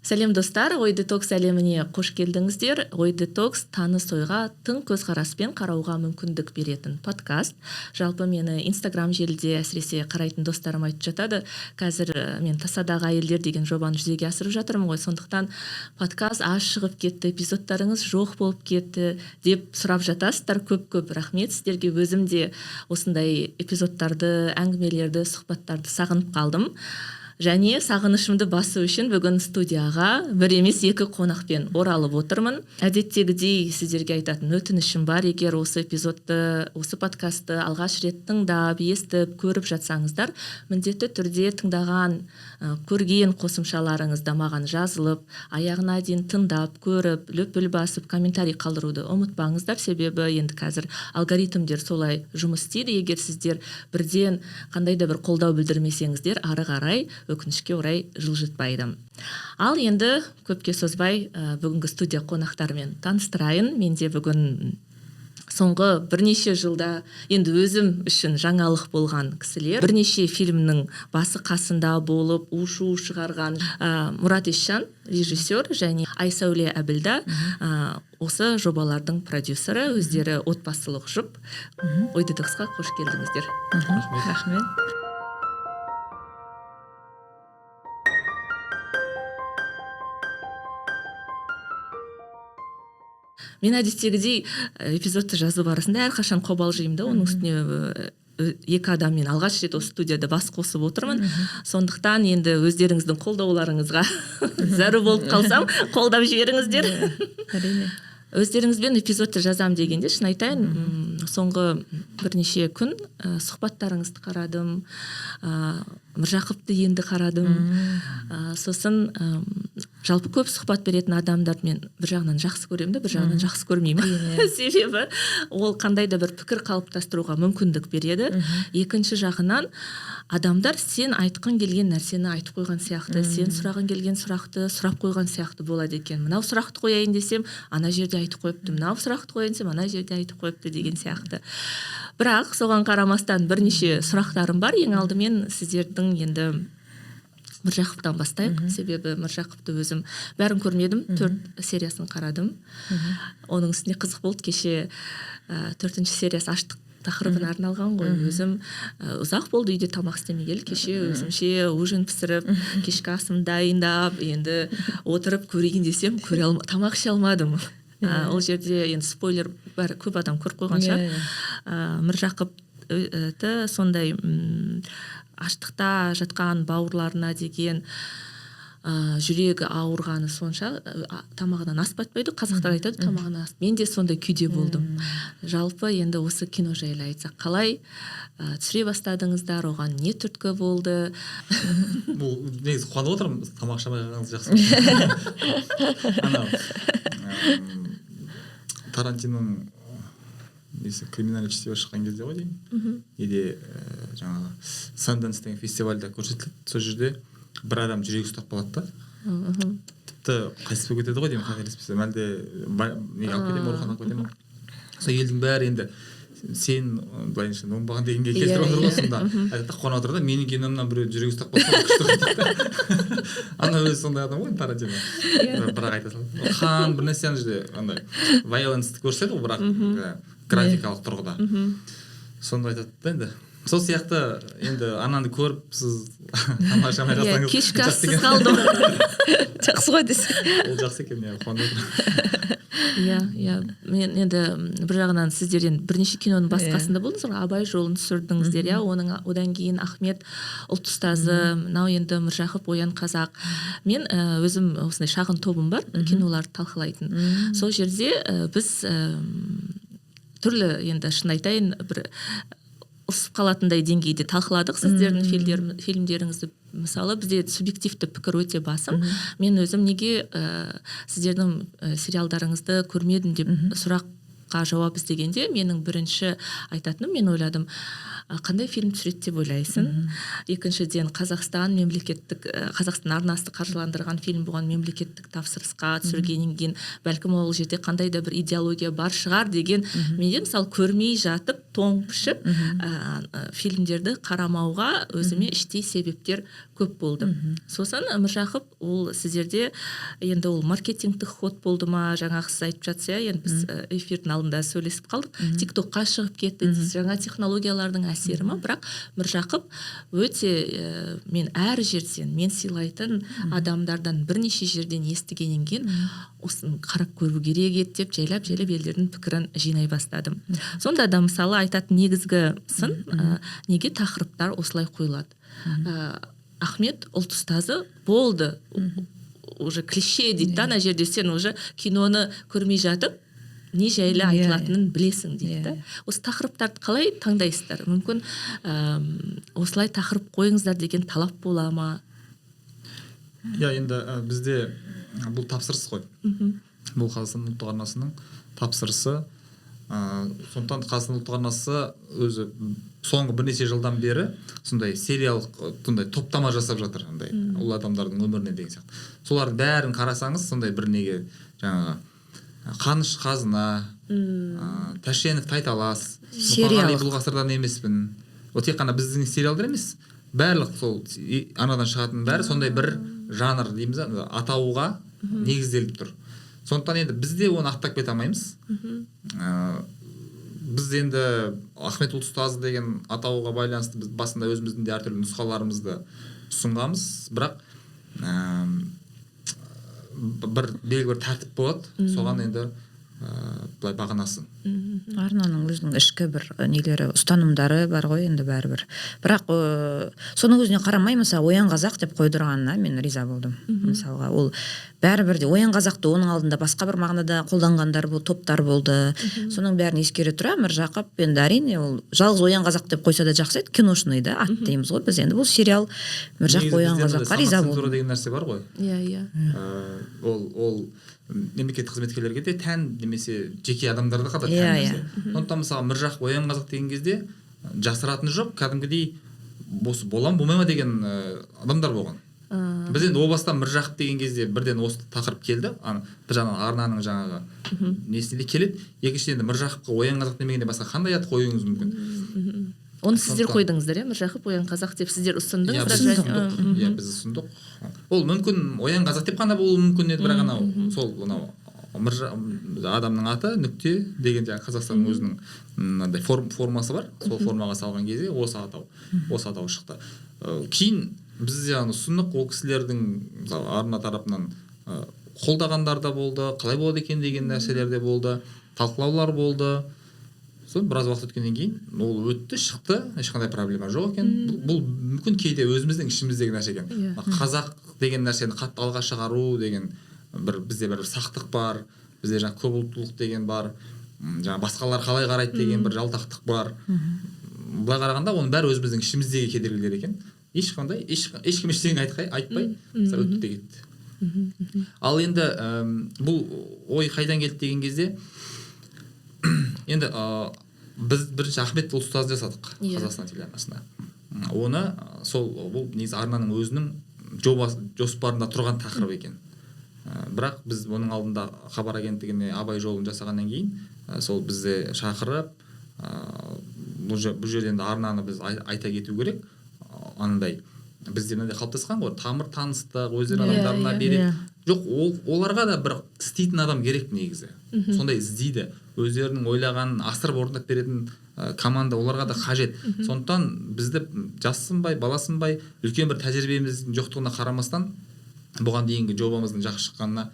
Сәлем достар, Ой детокс әлеміне қош келдіңіздер. Ой детокс таныс ойға тың көзқараспен қарауға мүмкіндік беретін подкаст. Жалпы мені Instagram желіде әсіресе қарайтын достарым айтып жатады. Қазір мен тасадағы әйелдер деген жобаны жүзеге асырып жатырмын ғой. Сондықтан подкаст аз шығып кетті, эпизодтарыңыз жоқ болып кетті деп сұрап жатасыздар. Көп рахмет сіздерге. Өзім де осындай эпизодтарды, әңгімелерді, сұхбаттарды сағынып қалдым. Және сағынышымды басу үшін бүгін студияға бір емес екі қонақпен оралып отырмын. Әдеттегідей сіздерге айтатын өтінішім бар. Егер осы эпизодты, осы подкастты алғаш рет тыңдап, естіп, көріп жатсаңыздар, міндетті түрде тыңдаған, көрген қосымшаларыңызда маған жазылып, аяғына дейін тыңдап, көріп, лүпіл басып, комментарий қалдыруды ұмытпаңыздар. Себебі енді қазір алгоритмдер солай жұмыс істейді. Егер сіздер бірден қандай да бір қолдау білдірмесеңіздер, ары қарай өкінішке орай жылжытпайды. Ал енді көпке созбай бүгінгі студия қонақтарымен таныстырайын. Менде бүгін соңғы бірнеше жылда енді өзім үшін жаңалық болған кісілер. Бірнеше фильмнің басы қасында болып, у-шу шығарған Мұрат Есжан, режиссер, және Айсәуле Әбілда осы жобалардың продюсері, өздері отбасылық жұп. Ой детоксқа қош келдіңіздер. Рахмет. Мен әдеттегідей эпизодты жазу барысында әрқашан қобалжимын да, оның үстіне екі адаммен алғаш рет осы студияда бас қосып отырмын. Сондықтан енді өздеріңіздің қолдауларыңызға зәру болып қалсам, қолдап жіберіңіздер. Әрине. Өздеріңізбен эпизодты жазам дегенде, шын айтайын, соңғы бірнеше күн сұхбаттарыңызды қарадым, Міржақыпты енді қарадым. Сосын жалпы көп сұхбат беретін адамдарды мен бір жағынан жақсы көремін де, бір жағынан жақсы көрмеймін. Себебі ол қандай да бір пікір қалыптастыруға мүмкіндік береді. Екінші жағынан адамдар сен айтқың келген нәрсені айтып қойған сияқты, сен сұраған келген сұрақты сұрап қойған сияқты болады екен. Мынау сұрақты қояйын десем, ана жерде айтып қойыпты, мынау сұрақты қояйын десем, ана жерде айтып қойыпты деген сияқты. Бірақ соған қарамастан бірнеше сұрақтарым бар. Ең алдымен сіздердің енді Міржақыптан бастайық. Себебі Міржақыпты өзім бәрін көрмедім, 4 сериясын қарадым. Оның үстіне қызық болды, кеше 4-ші сериясы аштық тақырыбына арналған ғой. Өзім ұзақ болды үйде тамақ істемей келіп, кеше өзімше ужин пісіріп, кешкі асым дайындап, енді отырып көрейін десем, тамақ іше алмадым. Ол жерде енді спойлер бар, көп адам көріп қойған шығар. Міржақыпты сондай аштықта жатқан бауырларына деген жүрегі ауырғаны сонша тамағынан аспатпайды. Қазақтар айтады, тамағынан аспайды. Мен де сондай күйде болдым. Жалпы енді осы кино жайлы айтсақ, қалай түсіре бастадыңыздар, оған не түрткі болды? Бұл негізі қуанып отырмын, тамақ ішемей қалғаныңыз жақсы. Анау Тарантиноның криминальный чтиво шыққан кезде ғой деймін. Еде жаңағы Санденс деген фестивальда көрсетілді. Сол жерде бір адам жүрегі ұстап қалады да. Тіпті қайтыс болып кетеді ғой деймін, қателеспесем. Әлде неге алып кетемін, ауруханаға алып кетемін. Сол елдің бәрі енді сен былайынша оңбаған дегенге келтіріп отыр ғой сонда. Айтақ қуанып отыр да, менің киномнан біреу жүрегі ұстап қалса күшті дейді. Ана өзі сондай адам ғой, Тарантино. Бірақ айта салды. Қан бір нәрсені жерде андай вайоленсті көрсетеді ғой, бірақ графикалық тұрғыда. Сонда айтады да енді. Сол сияқты енді ананы көріп, сіз тамақ ішемей қалсаңыз кешкі ассыз қалдым. Жақсы ғой десе. Ол жақсы екен, қуанып отырмын. Мен енді бір жағынан сіздерден бірнеше киноның басқасында болдыңыз ғой, Абай жолын түсірдіңіздер, одан кейін Ахмет ұлт ұстазы, мынау енді Міржақып Оян қазақ. Мен өзім осындай шағын тобым бар, киноларды талқылайтын. Сол жерде біз түрлі, енді шын айтайын, бір ұсып қалатындай деңгейде талқыладық сіздердің фильмдеріңізді. Мысалы, бізде субъективті пікір өте басым. Мен өзім неге сіздердің сериалдарыңызды көрмедім деп сұраққа жауап іздегенде, менің бірінші айтатыным, мен ойладым, қандай фильм түсіреді деп ойлайсың? Екіншіден, Қазақстан арнасы қаржыландырған фильм болған, мемлекеттік тапсырысқа түсіргеннен кейін бәлкім ол жерде қандай да бір идеология бар шығар деген. Менде мысалы көрмей жатып тоң пішіп фильмдерді қарамауға өзіме іштей себептер көп болды. Сосын Міржақып ол сіздерде енді ол маркетингтік ход болды ма, жаңағы сіз айтып жатсыз, енді біз эфирдің алдында сөйлесіп қалдық, тиктокқа шығып кетті, жаңа технологиялардың әсері ма, бірақ Міржақып өте мен әр жерден мен сыйлайтын адамдардан бірнеше жерден естігеннен кейін осын қарап көру керек еді деп жайлап елдердің пікірін жинай бастадым. Сонда да мысалы айтатын негізгі сын, неге тақырыптар осылай қойылады. Ахмет ұлт ұстазы болды, уже клише дейді, ана жерде сен уже киноны көрмей жатып не жайлы айтылатынын білесің дейді. Осы тақырыптарды қалай таңдайсыздар? Мүмкін осылай тақырып қойыңыздар деген талап бола ма? Енді бізде бұл тапсырыс қой. Бұл Қазақстан ұлттық арнасының тапсырысы. Сондықтан Қазақстан ұлттық арнасы өзі соңғы бірнеше жылдан бері сондай сериялық топтама жасап жатыр, ұлы адамдардың өміріне деген сияқты. Солардың бәрін қарасаңыз, сондай бір неге жаңағы Қаныш Қазына, Тәшенов Тайталас, Мұқағали бұл ғасырдан емеспін. Ол тек қана біздің сериалдар емес, барлық сол арнадан шығатын бәрі сондай бір жанр дейміз, атауға негізделіп тұр. Сондықтан енді бізде оны ақтап кете алмаймыз. Біз енді Ахмет ұлт ұстазы деген атауға байланысты біз басында өзіміздің де әртүрлі нұсқаларымызды ұсынғанбыз, бірақ бір белгілі бір тәртіп болады, соған енді былай бағанасы. Арнаның өзінің ішкі бір нелері, ұстанымдары бар ғой енді бәрібір. Бірақ соның өзіне қарамай, мысалы Оян Қазақ деп қойдырғанына мен риза болдым. Мысалға ол бәрібір де Оян Қазақты оның алдында басқа бір мағынада қолданғандар бұл топтар болды. Соның бәрін ескере тұра Міржақып енді әрине ол жалғыз Оян Қазақ деп қойса да жақсы еді, киношный да ат дейміз ғой біз. Енді бұл сериал Міржақып Оян Қазаққа риза болдым. Цензура деген нәрсе бар ғой. Иә. Ол мемлекеттік қызметкерлерге де тән, немесе жеке адамдарға да тән нәрсе. Сондықтан мысалы Міржақып Оян Қазақ деген кезде жасыратыны жоқ, кәдімгідей болмай ма деген адамдар болған. Біз енді о бастан Міржақып деген кезде бірден осы тақырып келді. Бір жағынан арнаның жаңағы несіне де келеді. Екіншіден енді Міржақыпқа Оян Қазақ демегенде басқа қандай ат қоюыңыз мүмкін? Оны сіздер қойдыңыздар, Міржақып Оян Қазақ деп сіздер ұсындыңыздар. Біз ұсындық. Ол мүмкін Оян Қазақ деп қана болуы мүмкін еді, бірақ анау сол адамның аты нүкте деген жаңағы Қазақстанның өзінің мынандай формасы бар. Сол формаға салған кезде осы атау шықты. Кейін біз ұсындық, ол кісілердің арна тарапынан қолдағандар да болды, қалай болады екен деген нәрселер де болды, талқылаулар болды. Сол біраз уақыт өткеннен кейін ол өтті, шықты, ешқандай проблема жоқ екен. Бұл мүмкін кейде өзіміздің ішіміздегі нәрсе екен. Қазақ деген нәрсені қатты алға шығару деген бізде бір сақтық бар, бізде жаңа көп ұлттылық деген бар, жаңа басқалар қалай қарайды деген бір жалтақтық бар. Былай қарағанда оның бәрі өзіміздің ішіміздегі кедергілер екен. Ешкім ештеңе айтпай өтті де кетті. Ал енді бұл ой қайдан келді деген кезде, енді біз бірінші Ахмет ұлт ұстазы жасадық Қазақстан телеарнасында. Оны бұл негізі арнаның өзінің жоспарында тұрған тақырып екен. Бірақ біз оның алдында хабар агенттігіне Абай жолын жасағаннан кейін сол бізді шақырып, бұл жерден арнаны біз айта кету керек. Анандай бізде мынандай қалыптасқан ғой, тамыр таныстық, өздері адамдарына береді. Жоқ, оларға да бір істейтін адам керек негізі. Сондай іздейді. Өздерінің ойлағанын асырып орындап беретін команда оларға да қажет. Сондықтан бізді жассынбай, баласынбай, үлкен бір тәжірибеміздің жоқтығына қарамастан, бұған дейінгі жобамыздың жақсы шыққанына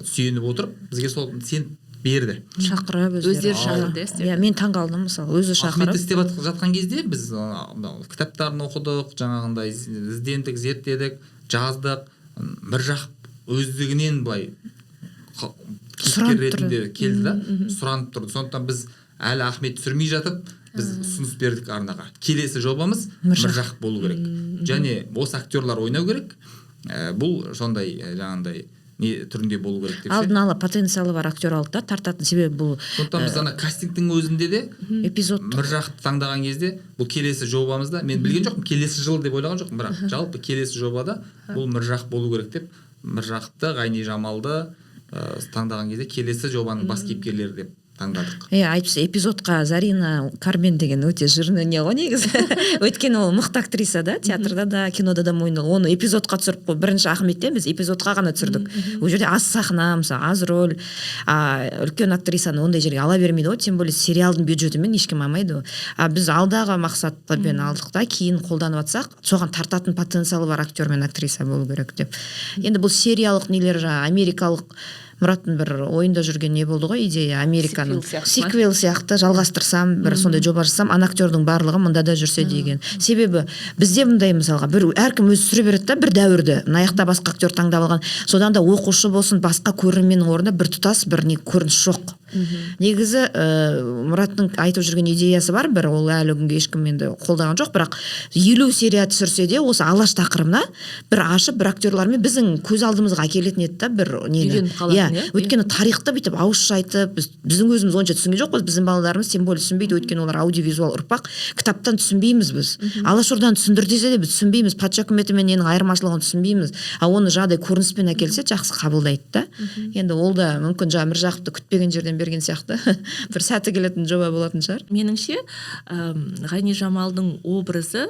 сүйеніп отырып, бізге сол сен берді. Шақырып өздері шақырды. Мен таңғалдым, мысалы, өзі шақырып. Ахмет істеп жатқан кезде біз кітаптарын оқыдық, жаңағындай іздендік, зерттедік, жаздық. Міржақып өздігінен былай кейіпкер ретінде келді да, сұранып тұрды. Сондықтан біз әлі Ахмет түсірмей жатып, біз ұсыныс бердік арнаға. Келесі жобамыз Міржақып болу керек. Және осы актерлар ойнау керек. Бұл сондай жаңағындай не түрінде болу керек деп ше. Алдын ала потенциалы бар актер алды да, тартатын себебі бұл. Сондықтан біз ана кастингтің өзінде де эпизод Міржақыпты таңдаған кезде бұл келесі жобамызда, мен білген жоқпын, келесі жыл деп ойлаған жоқпын, бірақ жалпы келесі жобада бұл Міржақып болу керек деп Міржақыпты, Ғайни Жамалды таңдаған кезде келесі жобаның бас кейіпкерлері деп таңдадық. Айтпаса эпизодқа Зарина Кармен деген өте жырны не ғой негізі. Өйткені ол мықты актриса да, театрда да, кинода да мойындалған. Оны эпизодқа түсіріп қой. Бірінші Ахметтен біз эпизодқа ғана түсірдік. Ол жерде аз сахна, мысалы, аз роль. Үлкен актрисаны ондай жерге ала бермейді ғой, тем более сериалдың бюджетімен ешкім алмайды. Біз алдағы мақсатпен алдық та, кейін қолданып атсақ, соған тартатын потенциалы бар актер мен актриса болу керек деп. Енді бұл сериялық нелер, америкалық Мұраттың бір ойында жүрген не болды ғой, идея Американың сиквел сияқты жалғастырсам, бір сондай жоба жасасам, ана актердің барлығы мында да жүрсе деген. Себебі бізде мындай мысалға бір әркім өзі түсіре береді да бір дәуірді. Мына жақта басқа актер таңдап алған. Содан да оқушы болсын, басқа көрерменнің орнында бір тұтас бір не көрініс жоқ. Негізі Мұраттың айтып жүрген идеясы бар, бір ол әлі күнге ешкім енді қолдаған жоқ, бірақ 50 серия түсірсе де осы алаш тақырыбына бір ашып, бір актерлармен біздің көз алдымызға әкелетін еді да бір нені. Өйткені тарихты бүйтіп ауызша айтып, біздің өзіміз онша түсінген жоқпыз, біздің балаларымыз тем более түсінбейді, өйткені олар аудиовизуал ұрпақ, кітаптан түсінбейміз біз. Алашорданы түсіндір десе де біз түсінбейміз, патша үкіметі мен ненің айырмашылығын түсінбейміз. Оны жағдай көрініспен әкелсе жақсы қабылдайды да. Енді ол да мүмкін Міржақыпты күтпеген жерден берген сияқты бір сәті келетін жоба болатын шығар. Меніңше Ғайни Жамалдың образы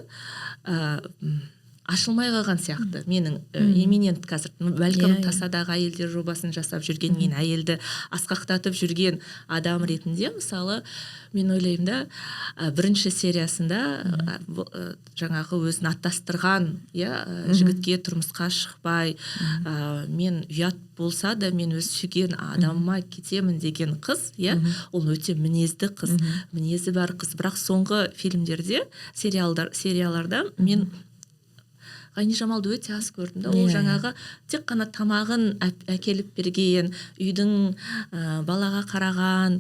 ашылмай қалған сияқты. Менің эминент қазір бәлкім тасадағы әйелдер жобасын жасап жүрген, мен әйелді асқақтатып жүрген адам ретінде, мысалы, мен ойлаймын да, бірінші сериясында жаңағы өзін аттастырған, жігітке тұрмысқа шықпай, мен ұят болса да мен өз сүйген адамыма кетемін деген қыз, ол өте мінезді қыз, мінезі бар қыз. Бірақ соңғы фильмдерде, сериаларда мен Ғайни Жамалды өте аз көрдім да. Ол жаңағы тек қана тамағын әкеліп берген, үйдің балаға қараған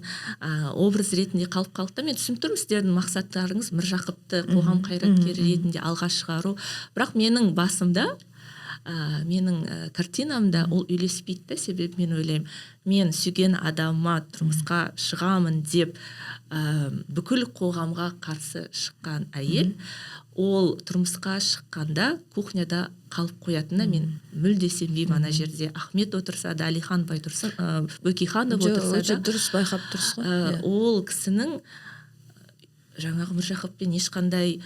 образ ретінде қалып қалды. Мен түсініп тұрмын, сіздердің мақсаттарыңыз Міржақыпты қоғам қайраткері ретінде алға шығару. Бірақ менің басымда, менің картинамда ол үйлеспейді. Себебі мен ойлаймын, мен сүйген адамыма тұрмысқа шығамын деп бүкіл қоғамға қарсы шыққан әйел, ол тұрмысқа шыққанда кухняда қалып қоятынына мен мүлде сенбеймін. Ана жерде Ахмет отырса да, Әлихан бай тұрса, Бөкейханов отырса да, дұрыс байқап тұрсыз ғой. Ол кісінің жаңағы Міржақыппен ешқандай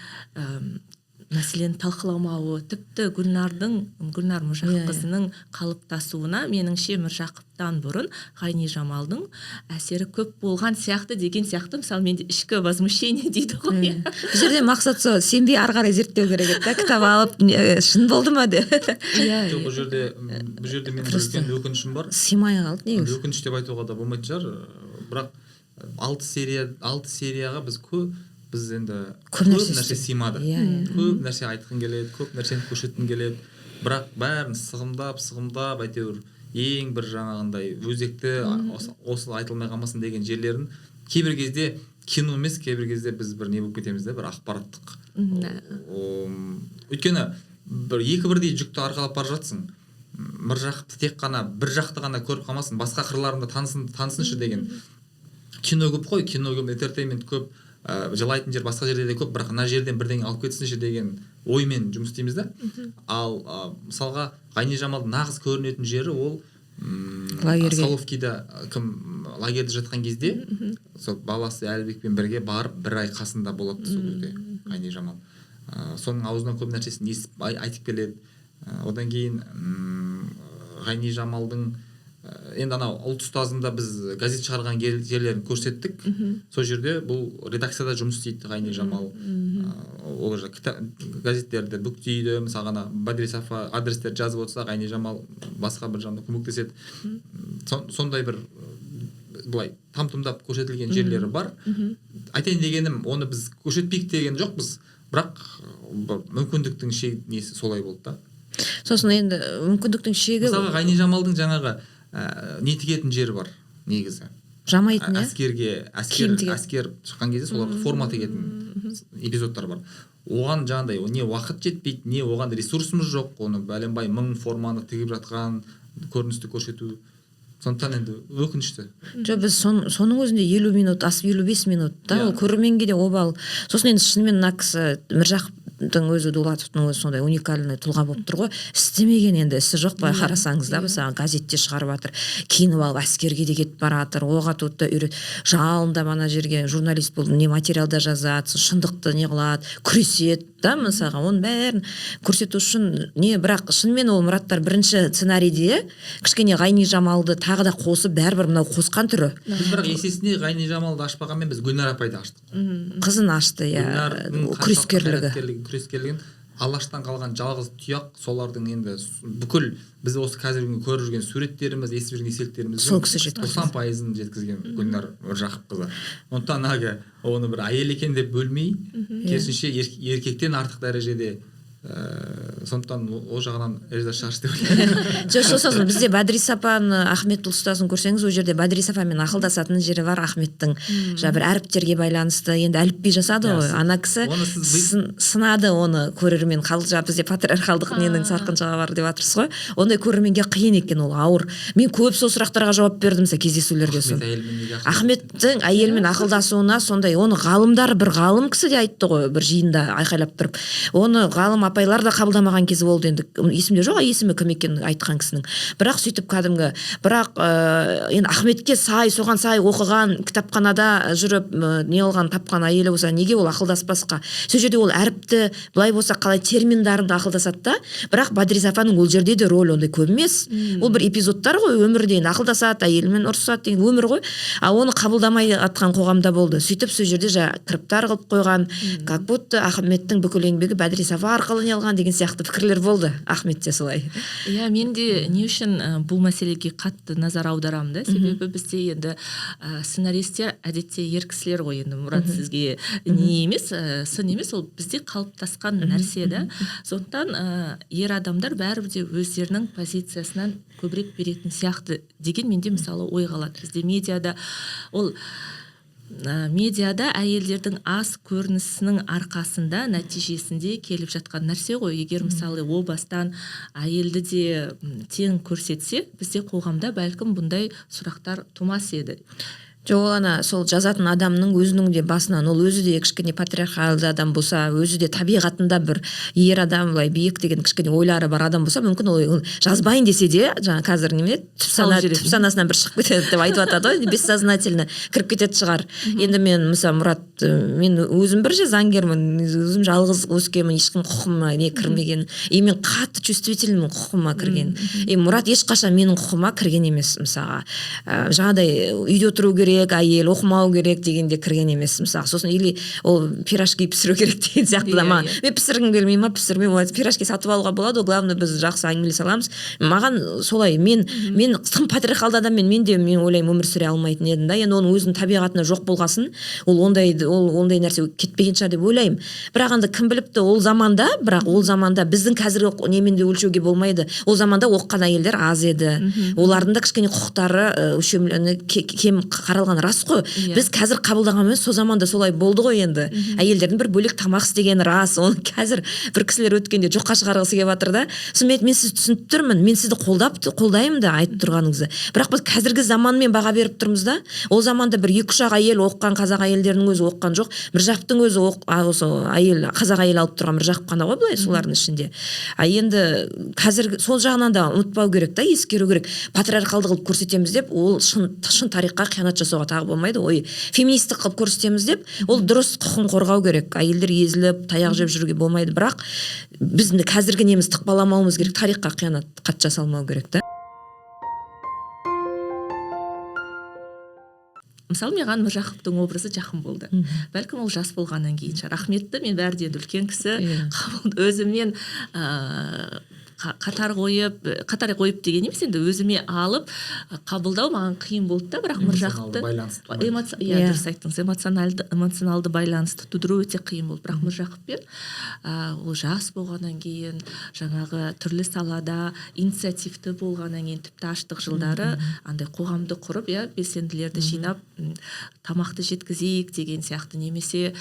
мәселені талқыламауы, тіпті Гүлнар Міржақыпқызының қалыптасуына меніңше Міржақыптан бұрын Ғайни Жамалдың әсері көп болған сияқты деген сияқты. Мысалы, менде ішкі возмущение дейді ғой. Бұл жерде мақсат сол, сенбей ары қарай зерттеу керек еді, кітап алып шын болды ма де. Жоқ, бұл жерде менің үлкен өкінішім бар. Сыймай қалды негізі. Өкініш деп айтуға да болмайтын шығар, бірақ 6 серияға біз енді көп нәрсе сыймады. Көп нәрсе айтқым келеді, көп нәрсені көрсеткім келеді. Бірақ бәрін сығымдап, әйтеуір ең бір жаңағындай өзекті, осы айтылмай қалмасын деген жерлерін кейбір кезде кино емес, кейбір кезде біз бір не болып кетеміз де, бір ақпараттық. Өйткені екі бірдей жүкті арқалап бара жатсың. Міржақыпты тек қана бір жақты ғана көріп қалмасын, басқа қырларында танысыншы деген. Кино көп қой, кино көп, энтертеймент көп, жылайтын жер басқа жерде де көп, бірақ мына жерден бірдеңе алып кетсінші деген оймен жұмыс істейміз да. Ал мысалға Ғайни Жамалдың нағыз көрінетін жері ол Соловкида лагерьде жатқан кезде сол баласы Әлібекпен бірге барып бір ай қасында болады сол кезде Ғайни Жамал. Соның аузынан көп нәрсесін естіп айтып келеді. Одан кейін Ғайни Жамалдың енді анау ұлт ұстазында біз газет шығарған жерлерін көрсеттік. Сол жерде бұл редакцияда жұмыс істейді Ғайни Жамал. Ол газеттерді бүктейді, мысалы Бадрисафа адрестер жазып отырса, Ғайни Жамал басқа бір жағында көмектеседі. Сондай бір былай там-тұмдап көрсетілген жерлері бар. Айтайын дегенім, оны біз көрсетпейік деген жоқпыз, бірақ мүмкіндіктің несі солай болды да. Сосын енді мүмкіндіктің шегі, мысалы Ғайни Жамалдың жаңағы не тігетін жері бар негізі. Жамайтын, әскер шыққан кезде соларға форма тігетін эпизодтар бар. Оған жаңағыдай не уақыт жетпейді, не оған ресурсымыз жоқ, оны бәленбай 1000 форманы тігіп жатқан көріністі көрсету. Сондықтан енді өкінішті. Жоқ, біз соның өзінде 50 минут, асып 55 минут та, ол көрерменге де обал. Сосын енді шынымен мына кісі Міржақып өзі, Дулатовтың өзі сондай уникальный тұлға болып тұр ғой. Істемеген енді ісі жоқ, былай қарасаңыз да, мысалы газетте шығарып жатыр, киініп алып әскерге де кетіп бара жатыр, оқ атуды үйрет, жалында ана жерге журналист болды, не материалда жазады, шындықты не қылады, күреседі да, мысалға оның бәрін көрсету үшін не, бірақ шынымен ол Мұраттар бірінші сценарийде кішкене Ғайни Жамалды тағы да қосып, бәрібір мынау қосқан түрі. Біз бірақ есесіне Ғайни Жамалды ашпағанмен біз Гүлнар апайды аштық. Қызын ашты, күрескерлігін Алаштан қалған жалғыз тұяқ, солардың енді бүкіл біз осы қазіргі көріп жүрген суреттеріміз, естіп жүрген естеліктеріміз сол кісі жеткізген. 90%-ын жеткізген Гүлнар Мыржақыпқызы. Сондықтан оны бір әйел екен деп бөлмей, керісінше еркектен артық дәрежеде, сондықтан ол жағынан риза шығаршы деп ойлаймын. Жоқ, сосын бізде Бәдірис апаны, Ахметтің ұстасын көрсеңіз, ол жерде Бәдірис апамен ақылдасатын жері бар. Ахметтің бір әріптерге байланысты енді әліпби жасады ғой. Ана кісі сынады оны көрермен. Бізде патриархалдық ненің сарқыншағы бар деп жатырсыз ғой. Ондай көрерменге қиын екен, ол ауыр. Мен көп сол сұрақтарға жауап бердім кездесулерде. Ахметтің әйелмен ақылдасуына сондай, оны ғалымдар, бір ғалым кісі де айтты ғой, бір жиында айқайлап тұрып. Оны ғалым апайлар да қабылдамаған кезі болды, енді есімде жоқ, есімі кім екенін айтқан кісінің. Бірақ сөйтіп кәдімгі, бірақ енді Ахметке соған сай оқыған, кітапханада жүріп не алған тапқан әйелі болса, неге ол ақылдаспасқа? Сол жерде ол әріпті былай болса қалай терминдарында ақылдасады да, бірақ Бәдірис апаның ол жерде де рөл ондай көп емес. Ол бір эпизодтар ғой, өмірде енді ақылдасады, әйелімен ұрысады деген өмір ғой. Ал оны қабылдамай атқан қоғамда болды. Сөйтіп сол жерде кіріптар қылып қойған, как будто Ахметтің бүкіл еңбегі Бәдірис апа арқылы не алған деген сияқты пікірлер болды. Ахметте солай. Иә, мен де не үшін бұл мәселеге қатты назар аударамын да, себебі бізде енді сценаристер әдетте ер кісілер ғой, енді Мұрат сізге не емес, сын емес, ол бізде қалыптасқан нәрсе да. Сондықтан ер адамдар бәрібір де өздерінің позициясынан көбірек беретін сияқты деген менде мысалы ой қалады. Бізде медиада әйелдердің аз көрінісінің арқасында нәтижесінде келіп жатқан нәрсе ғой. Егер мысалы о бастан әйелді де тең көрсетсе, бізде қоғамда бәлкім бұндай сұрақтар тумас еді. Жоқ, ана сол жазатын адамның өзінің де басынан, ол өзі де кішкене патриархалды адам болса, өзі де табиғатында бір ер адам, былай биік деген кішкене ойлары бар адам болса, мүмкін ол жазбайын десе де, жаңа қазір неме түп санасынан бір шығып кетеді деп айтып жатады ғой, бессознательно кіріп кетеді шығар. Енді мен мысалы Мұрат, мен өзім бір заңгермін, өзім жалғыз өскенмін, ешкім құқығыма не кірмеген, и мен қатты чувствительмін құқығыма кірген. И Мұрат ешқашан менің құқығыма кірген емес, мысалға. Жаңағыдай үйде отыру керек, әйел оқымау керек дегенде кірген емес, мысалы. Сосын или ол пирожки пісіру керек деген сияқты да ма. Мен пісіргім келмей ма, пісірмей, пирожки сатып алуға болады, главное біз жақсы әңгімелесе аламыз. Маған солай, мен тым патриархалды адаммен мен ойлаймын өмір сүре алмайтын едім да. Енді оның өзінің табиғатына жоқ болғасын, ол ондай нәрсе кетпеген шығар деп ойлаймын. Бірақ енді кім біліпті ол заманда, бірақ ол заманда біздің қазіргі немен де өлшеуге болмайды. Ол заманда оқыған әйелдер аз еді. Олардың да кішкене құқықтары кем қаралған рас қой. Біз қазір қабылдағанмен сол заманда солай болды ғой енді. Әйелдердің бір бөлек тамақ істегені рас. Оны қазір бір кісілер өткенде жоққа шығарғысы келіп жатыр да. Сонымен мен сізді түсініп тұрмын. Мен сізді қолдаймын да айтып тұрғаныңызды. Бірақ біз қазіргі заманмен баға беріп тұрмыз да. Ол заманда бір 2-3 әйел оқыған қазақ әйелдерінің өзі оқыған жоқ. Міржақыптың өзі қазақ әйел алып тұрған Міржақып қана ғой былай солардың ішінде. Енді қазіргі сол жағынан да ұмытпау керек та, ескеру керек. Патриархалды қылып көрсетеміз деп, ол шын тарихқа қиянат жасауға тағы болмайды. Феминистік қылып көрсетеміз деп, ол дұрыс құқын қорғау керек. Әйелдер езіліп, таяқ жеп жүруге болмайды. Бірақ біз қазіргі неміз тықпаламауымыз керек, тарихқа қиянат қатты жасалмау керек та. Мысалы, маған Міржақыптың образы жақын болды. Бәлкім ол жас болғаннан кейін шығар. Ахметті мен бәрден үлкен кісі өзіммен қатар қойып деген емес, енді өзіме алып қабылдау маған қиын болды да, бірақ Міржақыпты дұрыс айттыңыз, эмоционалды байланысты тудыру өте қиын болды. Бірақ Міржақыппен ол жас болғаннан кейін, жаңағы түрлі салада инициативті болғаннан кейін, тіпті аштық жылдары андай қоғамды құрып, белсенділерді жинап, тамақты жеткізейік деген сияқты, немесе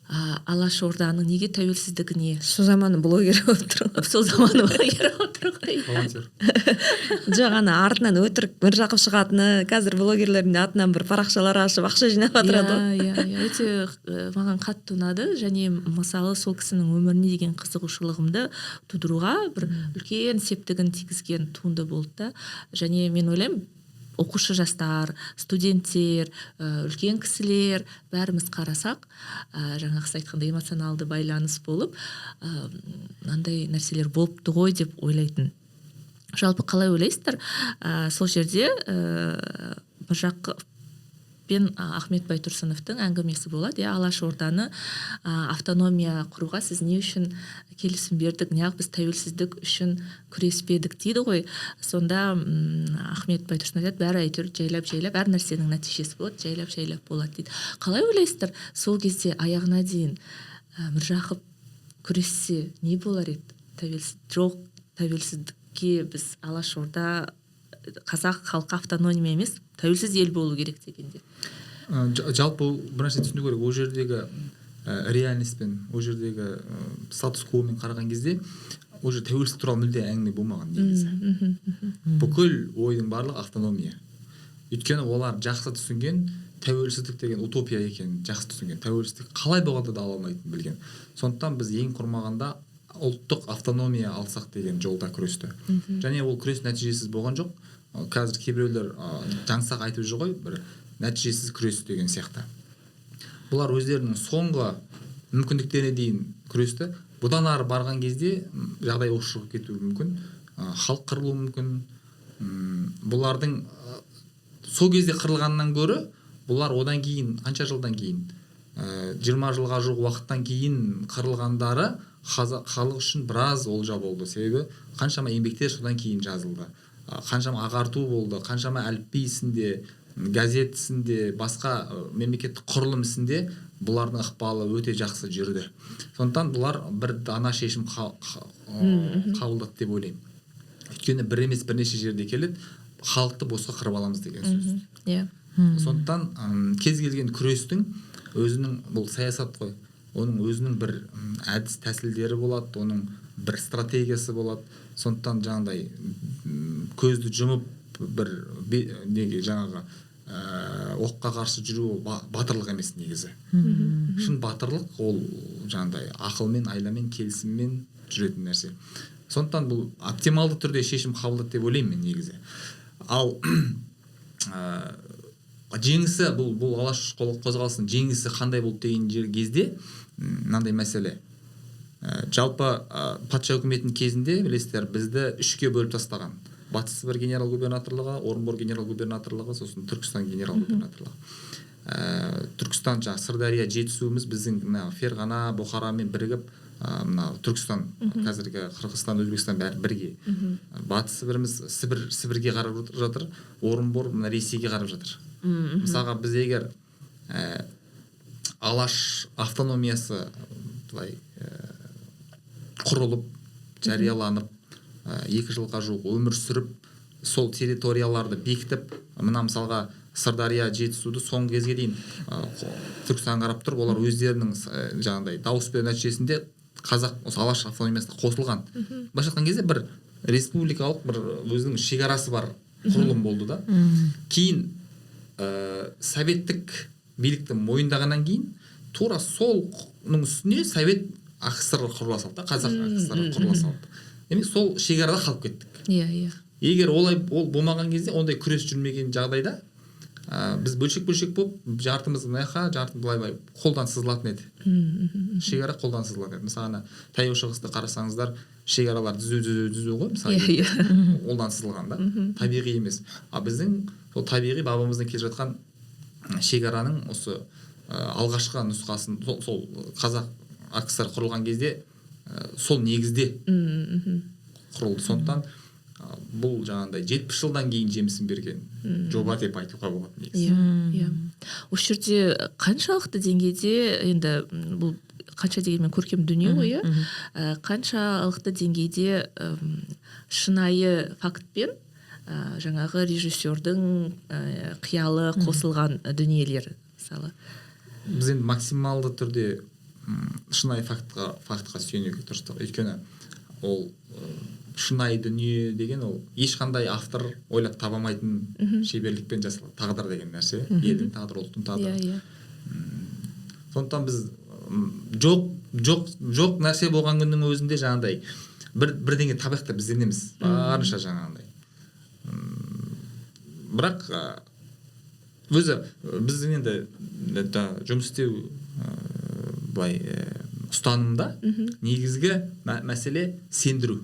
Алашорданың неге тәуелсіздігіне сол заманы блогер болып тұр ғой. сол заманы блогер отыр ғой. волонтер. Жоқ, ана артынан өтірік Міржақып шығатыны, қазір блогерлердің атынан бір парақшалар ашып ақша жинап отырады ғой. Иә, өте маған қатты ұнады, және мысалы сол кісінің өміріне деген қызығушылығымды тудыруға бір үлкен септігін тигізген туынды болды да. Және мен ойлаймын, оқушы жастар, студенттер, үлкен кісілер бәріміз қарасақ, жаңағы сіз айтқандай эмоционалды байланыс болып, мынандай нәрселер болыпты ғой деп ойлайтын. Жалпы қалай ойлайсыздар? Сол жерде Міржақып пен Ахмет Байтұрсыновтың әңгімесі болады. Алашорданы автономия құруға сіз не үшін келісім бердік, неғып біз тәуелсіздік үшін күреспедік дейді ғой. Сонда Ахмет Байтұрсынов айтады, бәрі әйтеуір жайлап әр нәрсенің нәтижесі болады, жайлап болады дейді. Қалай ойлайсыздар, сол кезде аяғына дейін Міржақып күрессе не болар еді? Тәуелсіздікке біз Алашорда, қазақ халқы автономия емес, тәуелсіз ел болу керек дегенде. Жалпы бір нәрсе түсіну керек, ол жердегі реальностьпен, ол жердегі статус-квомен қараған кезде, ол жерде тәуелсіздік туралы мүлде әңгіме болмаған негізі. Бүкіл ойдың барлығы автономия. Өйткені олар жақсы түсінген тәуелсіздік деген утопия екенін жақсы түсінген. Тәуелсіздік қалай болғанда да ала алмайтынын білген. Сондықтан біз ең құрмағанда ұлттық автономия алсақ деген жолда күресті. Және ол күрес нәтижесіз болған жоқ. Қазір кейбіреулер жаңсақ айтып жүр ғой, бір нәтижесіз күрес деген сияқты. Бұлар өздерінің соңғы мүмкіндіктеріне дейін күресті. Бұдан ары барған кезде жағдай ушығып кетуі мүмкін, халық қырылуы мүмкін. Бұлардың сол кезде қырылғаннан гөрі, бұлар одан кейін, қанша жылдан кейін, 20 жылға жуық уақыттан кейін қырылғандары халық үшін біраз олжа болды. Себебі қаншама еңбектер содан кейін жазылды. Қаншама ағарту болды, қаншама әліпби ісінде, газет ісінде, басқа мемлекеттік құрылым ісінде бұлардың ықпалы өте жақсы жүрді. Сондықтан бұлар бір дана шешім қабылдады деп ойлаймын. Өйткені бір емес бірнеше жерде келеді, халықты босқа қырып аламыз деген сөз. Сондықтан кез келген күрестің өзінің, бұл саясат қой, оның өзінің бір әдіс тәсілдері болады, оның бір стратегиясы болады. Сондықтан жаңағыдай көзді жұмып бір неге жаңағы оққа қарсы жүру батырлық емес негізі. Шын батырлық ол жаңағыдай ақылмен, айламен, келісіммен жүретін нәрсе. Сондықтан бұл оптималды түрде шешім қабылдады деп ойлаймын мен негізі. Ал жеңісі, бұл алаш қозғалысының жеңісі қандай болды деген кезде мынандай мәселе. Жалпы патша үкіметінің кезінде білесіздер, бізді үшке бөліп тастаған. Батыс Сібір генерал-губернаторлығы, Орынбор генерал-губернаторлығы, сосын Түркістан генерал-губернаторлығы. Түркістан жаңағы Сырдария жетісуымыз біздің Ферғана, Бұхарамен бірігіп, Түркістан, қазіргі Қырғызстан, Өзбекстан бәрі бірге. Батыс Сібіріміз Сібірге қарап жатыр, Орынбор Ресейге қарап жатыр. Мысалға біз егер алаш автономиясы құрылып, жарияланып, 2 жылға жуық өмір сүріп, сол территорияларды бекітіп, мына мысалға Сырдария жетісуды соңғы кезге дейін Түркістан қарап тұрып, олар өздерінің жаңағыдай дауыс беру нәтижесінде қазақ осы алаш автономиясына қосылған. Былайша айтқан кезде бір республикалық бір өзінің шекарасы бар құрылым болды да. Кейін советтік билікті мойындағаннан кейін тура солның үстіне совет АКСР құрыла салды да, қазақ АКСР құрыла салды. Демек сол шекарада қалып кеттік. Егер ол болмаған кезде, ондай күрес жүрмеген жағдайда біз бөлшек болып, жартымыз мына жартымыз былай қолдан сызылатын еді. Шекара қолдан сызылатын еді. Мысалы, таяу шығысты қарасаңыздар, шекаралар түзу ғой, мысалы, қолдан сызылған да, табиғи емес. Біздің сол табиғи бабамыздан келе жатқан шекараның осы алғашқы нұсқасын, сол қазақ АКСР құрылған кезде сол негізде құрылды. Сондықтан бұл жаңағыдай 70 жылдан кейін жемісін берген жоба деп айтуға болады негізі. Осы жерде қаншалықты деңгейде, енді бұл қанша дегенмен көркем дүние ғой, қаншалықты деңгейде шынайы фактпен жаңағы режиссердің қиялы қосылған дүниелер мысалы? Біз енді максималды түрде шынайы фактқа сүйенуге тырыстық. Өйткені ол шынайы дүние деген ол ешқандай автор ойлап таба алмайтын шеберлікпен жасалған тағдыр деген нәрсе. Елдің тағдыры, ұлттың тағдыры. Сондықтан біз жоқ нәрсе болған күннің өзінде жаңағыдай бірдеңе табайық та біз ізденеміз барынша жаңағыдай. Бірақ өзі біздің енді жұмыс істеу былай ұстанымда негізгі мәселе сендіру.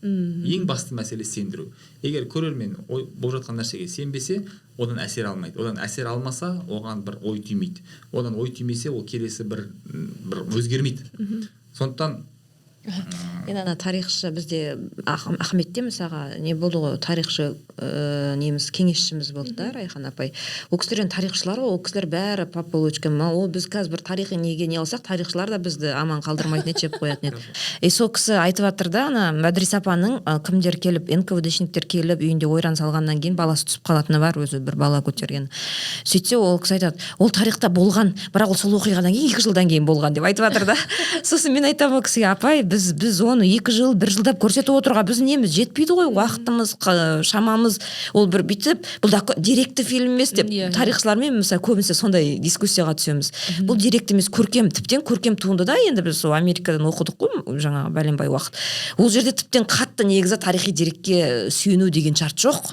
Ең басты мәселе сендіру. Егер көрермен болып жатқан нәрсеге сенбесе, одан әсер алмайды. Одан әсер алмаса, оған бір ой түймейді. Одан ой түймесе, ол келесі бір өзгермейді. Сондықтан енді ана тарихшы бізде Ахметте мысалға не болды ғой, тарихшы неміз кеңесшіміз болды да, Райхан апай. Ол кісілер тарихшылар ғой, ол кісілер бәрі пап болып өткен. Ол біз қазір бір тарихи неге не алсақ, тарихшылар да бізді аман қалдырмайтын еді, жеп қоятын еді. Сол кісі айтып жатыр да, ана Мәдрис апаның кімдер келіп, НКВДшниктер келіп үйінде ойран салғаннан кейін баласы түсіп қалатыны бар, өзі бір бала көтерген. Сөйтсе ол кісі айтады, ол тарихта болған, бірақ ол сол оқиғадан кейін 2 жылдан кейін болған деп айтып жатыр да. Сосын мен айтамын ол кісіге, апай, біз оны 2 жыл 1 жылдап көрсетіп отыруға біз неміз жетпейді ғой, уақытымыз, шамамыз, ол бір бүйтіп, бұл да деректі фильм емес деп тарихшылармен мысалы көбінесе сондай дискуссияға түсеміз. Бұл деректі емес, көркем, тіптен көркем туынды да. Енді біз сол Америкадан оқыдық қой жаңа бәленбай уақыт. Ол жерде тіптен қатты негізі тарихи дерекке сүйену деген шарт жоқ.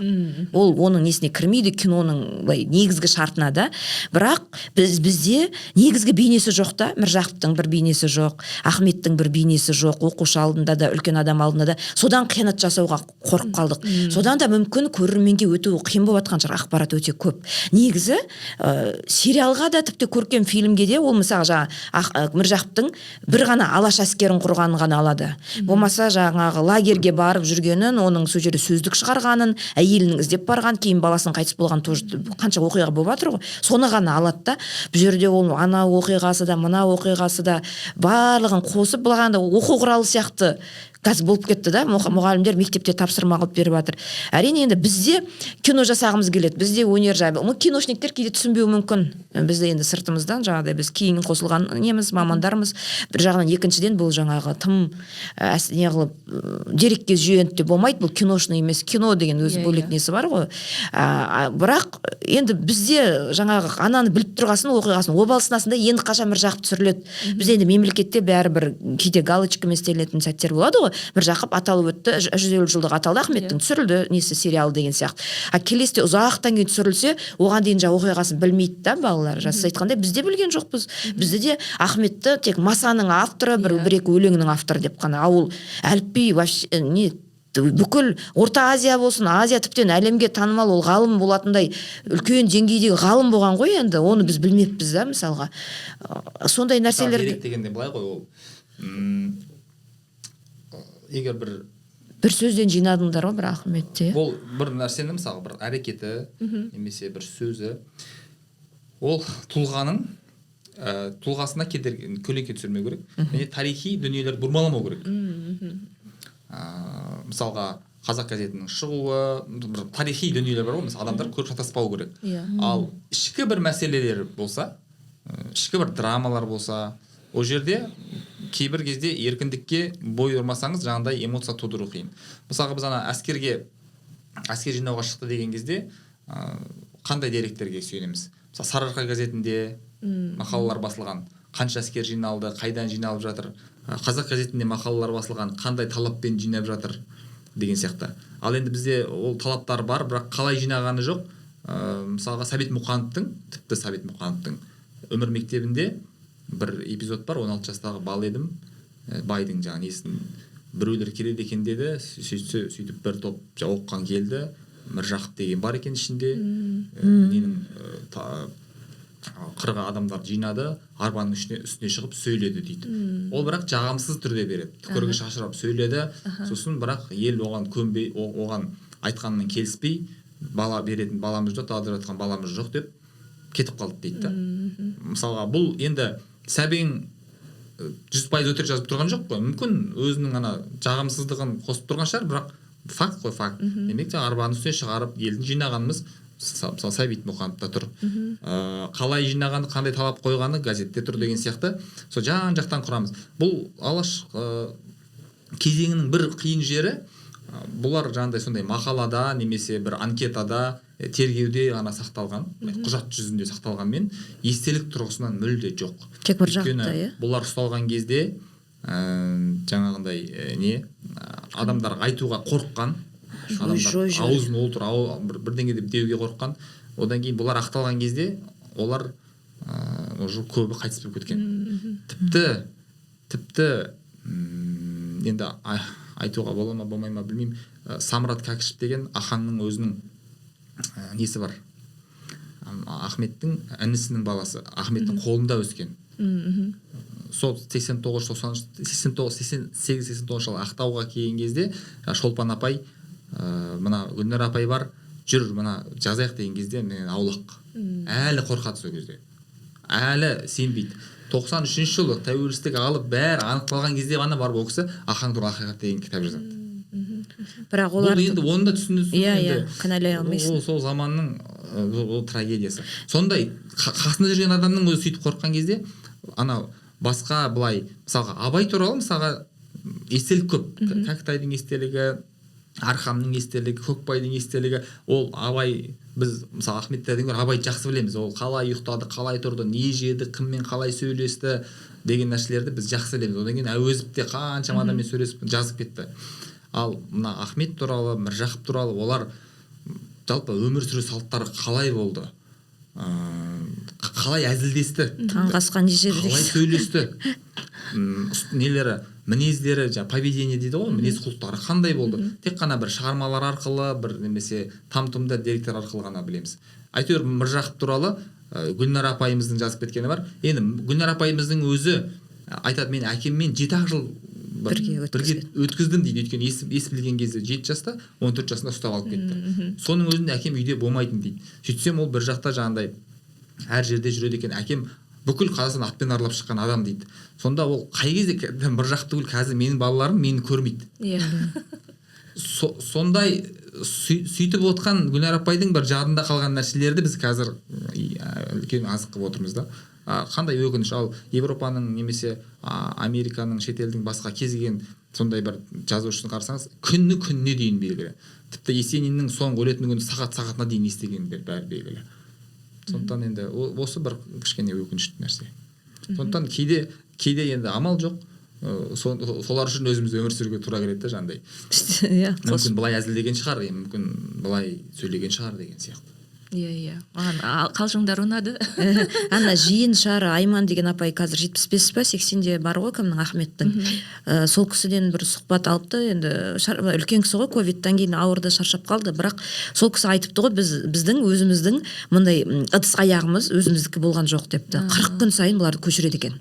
Ол оның несіне кірмейді, киноның негізгі шартына да. Бірақ бізде негізгі бейнесі жоқ та, Міржақыптың бір бейнесі жоқ, Ахметтің бір бейнесі жоқ, оқушы алдында да, үлкен адам алдында да. Содан қиянат жасауға қорқып қалдық. Содан да мүмкін көрерменге өту қиын болып жатқан шығар, ақпарат өте көп. Негізі сериалға да тіпті көркем фильмге де ол мысалы Міржақыптың бір ғана Алаш әскерін құрғанын ғана алады. Болмаса жаңағы лагерге барып жүргенін, оның сол жерде сөздік шығарғанын, әйелінің іздеп барған, кейін баласының қайтыс болған қанша оқиға болып жатыр ғой. Соны ғана алады да. Бұл жерде ол ана оқиғасы да, мына оқиғасы да барлығын қосып бұлағанда оқу құралы сияқты қазір болып кетті да. Мұғалімдер мектепте тапсырма қылып беріп жатыр. Әрине енді бізде кино жасағымыз келеді, бізде өнер жайлы. Киношниктер кейде түсінбеуі мүмкін. Бізде енді сыртымыздан жаңағыдай біз кейін қосылған неміз, мамандарымыз. Bir жағынан екіншіден бұл жаңағы тым не қылып дерекке жүйенді болмайды, бұл киношный емес, кино деген өзі бөлек несі бар ғой. Бірақ енді бізде жаңағы ананы біліп тұрғасын оқиғасын обалсынасында енді қашан Міржақып түсіріледі. Бізде енді мемлекетте бәрібір кейде галочкамен істелетін сәттер болады ғой. Міржақып аталып өтті, 150 жылдық аталды, Ахметтің түсірілді, несі сериалы деген сияқты. Келесте ұзақтан кейін түсірілсе, оған дейін жаңа оқиғасын білмейді да балалар. Жасы айтқандай бізде білген жоқпыз. Бізде де Ахметті тек Масаның авторы, бір-екі өлеңнің авторы деп қана. Ол әліпби вообще не бүкіл Орта Азия болсын, Азия тіптен әлемге танымал ол ғалым болатындай үлкен деңгейдегі ғалым болған ғой, енді оны біз білмеппіз да, мысалға. Сондай нәрселер дегенде былай ғой, ол егер бір сөзден жинадыңдар ғой бір Ахметте. Ол бір нәрсені мысалы бір әрекеті немесе бір сөзі ол тұлғаның тұлғасына көлеңке түсірмеу керек. Және тарихи дүниелер бұрмаламау керек. Мысалға Қазақ газетінің шығуы, бір тарихи дүниелер бар ғой, мысалы адамдар көріп шатаспау керек. Ал ішкі бір мәселелер болса, ішкі бір драмалар болса, ол жерде кейбір кезде еркіндікке бой ұрмасаңыз жаңағыдай эмоция тудыру қиын. Мысалға біз ана әскер жинауға шықты деген кезде қандай деректерге сүйенеміз? Мысалы Сарыарқа газетінде мақалалар басылған, қанша әскер жиналды, қайдан жиналып жатыр? Қазақ газетінде мақалалар басылған, қандай талаппен жинап жатыр деген сияқты. Ал енді бізде ол талаптар бар, бірақ қалай жинағаны жоқ. Мысалға Сәбит Мұқановтың өмір мектебінде бір эпизод бар, 16 жастағы бал едім, байдың жаңа несін біреулер келеді екен деді, сөйтіп бір топ оқыған келді, Міржақып деген бар екен ішінде, ненің қырға адамдар жинады, арбаның үстіне шығып сөйледі дейді. Ол бірақ жағымсыз түрде береді, түкірігі шашырап сөйледі, сосын бірақ ел оған көнбей, оған айтқанымен келіспей, бала беретін баламыз жоқ, далада жатқан баламыз жоқ деп кетіп қалды дейді. Мысалға бұл енді Сәбең 100% өтірік жазып тұрған жоқ қой. Мүмкін өзінің ана жағымсыздығын қосып тұрған шығар, бірақ факт қой, факт. Демек арбаның үстіне шығарып елдің жинағанымыз мысалы Сәбит Мұқановта тұр, қалай жинағаны, қандай талап қойғаны газетте тұр деген сияқты. Сол жан-жақтан құрамыз. Бұл алаш кезеңінің бір қиын жері, бұлар жаңағыдай сондай мақалада немесе бір анкетада, тергеуде ғана сақталған, құжат жүзінде сақталғанмен естелік тұрғысынан мүлде жоқ. Тек бір жақта, иә. Бұлар ұсталған кезде жаңағындай адамдар айтуға қорыққан, адамдар аузын олтыр бірдеңе деп деуге қорыққан. Одан кейін бұлар ақталған кезде олар уже көбі қайтыс болып кеткен. Тіпті енді айтуға бола ма болмай ма білмеймін, Самрат Кәкішев деген Ахаңның өзінің несі бар, Ахметтің інісінің баласы, Ахметтің қолында өскен. Сол 88-89 жылы Ақтауға келген кезде Шолпан апай, мына Гүлнар апай бар, жүр мына жазайық деген кезде мен аулақ. Әлі қорқады сол кезде. Әлі сенбейді. 93 жылы тәуелсіздік алып бәрі анықталған кезде ғана бар, ол кісі Ахаң туралы ақиқат деген кітап жазады. Бірақ олар енді оны да түсінесің. Иә, кінәлай алмайсың. Сол заманның ол трагедиясы. Сондай қасында жүрген адамның өзі сөйтіп қорыққан кезде, анау басқа былай, мысалға Абай туралы мысалға естелік көп. Кәкітайдың естелігі, Архамның естелігі, Көкбайдың естелігі, ол Абай, біз мысалы Ахметтерден гөрі Абайды жақсы білеміз. Ол қалай ұйықтады, қалай тұрды, не жеді, кіммен қалай сөйлесті деген нәрселерді біз жақсы білеміз. Одан кейін Әуезов те қаншама адаммен сөйлесіп жазып кетті. Ал мына Ахмет туралы, Міржақып туралы олар жалпы өмір сүру салттары қалай болды, қалай әзілдесті, таңғасқан жерде, қалай сөйлесті, нелері, мінездері, поведение дейді ғой, мінез құлықтары қандай болды. Тек қана бір шығармалар арқылы, бір немесе там-тұмда деректер арқылы ғана білеміз. Әйтеуір Міржақып туралы Гүлнар апайымыздың жазып кеткені бар. Енді Гүлнар апайымыздың өзі айтады, мен әкеммен 7 жыл бірге өткіздім дейді. Өйткені ес білген кезде 7 жаста, 14 жасында ұстап алып кетті. Соның өзінде әкем үйде болмайтын дейді. Сөйтсем ол бір жақта жаңағыдай әр жерде жүреді екен. Әкем бүкіл Қазақстан атпен аралап шыққан адам дейді. Сонда ол қай кезде Міржақып түгіл қазір менің балаларым мені көрмейді. Сондай сөйтіп отқан Гүлнар апайдың бір жадында қалған нәрселерді біз қазір үлкен азық қылып отырмыз да. Қандай өкініш. Ал Европаның немесе Американың, шетелдің басқа кезген сондай бір жазушысын қарасаңыз, күніне дейін белгілі. Тіпті Есениннің соңғы өлетін күні сағатына дейін естіген бәрі белгілі. Сондықтан енді осы бір кішкене өкінішті нәрсе. Сондықтан кейде енді амал жоқ. Солар үшін өзіміз өмір сүруге тура келеді жандай. Мүмкін былай әзілдеген шығар, мүмкін былай сөйлеген шығар деген сияқты. Иә. Маған қалжыңдар ұнады. Ана жиын шары Айман деген апай қазір 75 па 80-де бар ғой, кімнің, Ахметтің. Сол кісіден бір сұхбат алыпты. Енді үлкен кісі ғой, ковидтан кейін ауырды, шаршап қалды. Бірақ сол кісі айтыпты ғой, біздің өзіміздің мындай ыдыс аяғымыз өзіміздікі болған жоқ депті. 40 күн сайын бұларды көшіреді екен.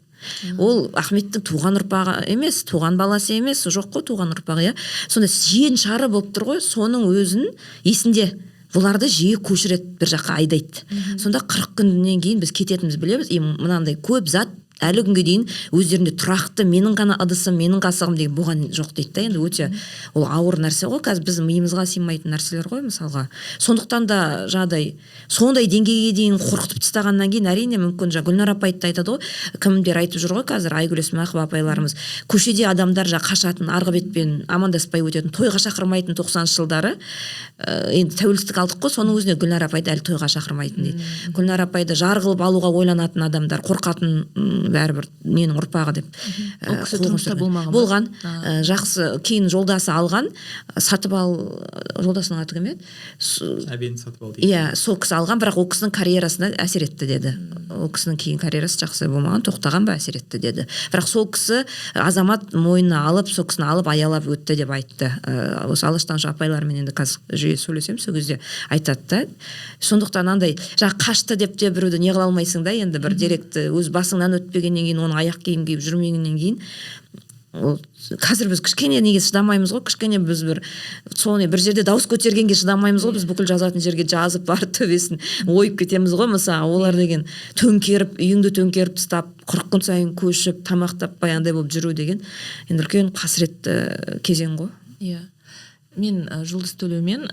Ол Ахметтің туған ұрпағы емес, туған баласы емес, жоқ қой туған ұрпағы, иә. Сонда жиын шары болып тұр ғой, соның өзін есінде бұларды жиі көшіреді, бір жаққа айдайды. Сонда 40 күннен кейін біз кететіміз білеміз. Мынандай көп зат әлі күнге дейін өздерінде тұрақты, менің ғана ыдысым, менің қасығым деген болған жоқ дейді да. Енді өте ол ауыр нәрсе ғой, қазір біздің миымызға сыймайтын нәрселер ғой мысалға. Сондықтан да жағдай сондай деңгейге дейін қорқытып тастағаннан кейін әрине мүмкін Гүлнар апай айтады ғой, кімдер айтып жүр ғой қазір, Айгүл Есмақова апайларымыз, көшеде адамдар қашатын, арғы бетпен амандаспай өтетін, тойға шақырмайтын 90 жылдары, енді тәуелсіздік алдық қой, соның өзіне Гүлнар апайды әлі тойға шақырмайтын дейді. Гүлнар апайды жар қылып алуға ойланатын адамдар, қорқатын, бәрібір менің ұрпағы деп. Ол кісі тұрмыста болған. Жақсы, кейін жолдасы алған, сатып ал, жолдасының аты кім еді? Әбен сатып ал дейді. Иә, сол кісі алған, бірақ ол кісінің карьерасына әсер етті деді. Ол кісінің кейін карьерасы жақсы болмаған, тоқтаған ба, әсер етті деді. Бірақ сол кісі азамат мойнына алып, сол кісіні алып аялап өтті деп айтты. Осы алаштаншы апайлармен енді қазір жиі сөйлесем, сол кезде айтады да. Сондықтан андай қашты деп те біреуді не қыла алмайсың да, енді бір деректі өз басыңнан өтпегеннен кейін, оның аяқ киім киіп жүрмегеннен кейін, қазір біз кішкене неге шыдамаймыз ғой, кішкене біз соны бір жерде дауыс көтергенге шыдамаймыз ғой, біз бүкіл жазатын жерге жазып бар төбесін ойып кетеміз ғой. Мысалы олар деген төңкеріп, үйіңді төңкеріп тастап, 40 күн сайын көшіп, тамақ таппай андай болып жүру деген енді үлкен қасіретті кезең ғой. Иә. мен Жұлдыз Төлеумен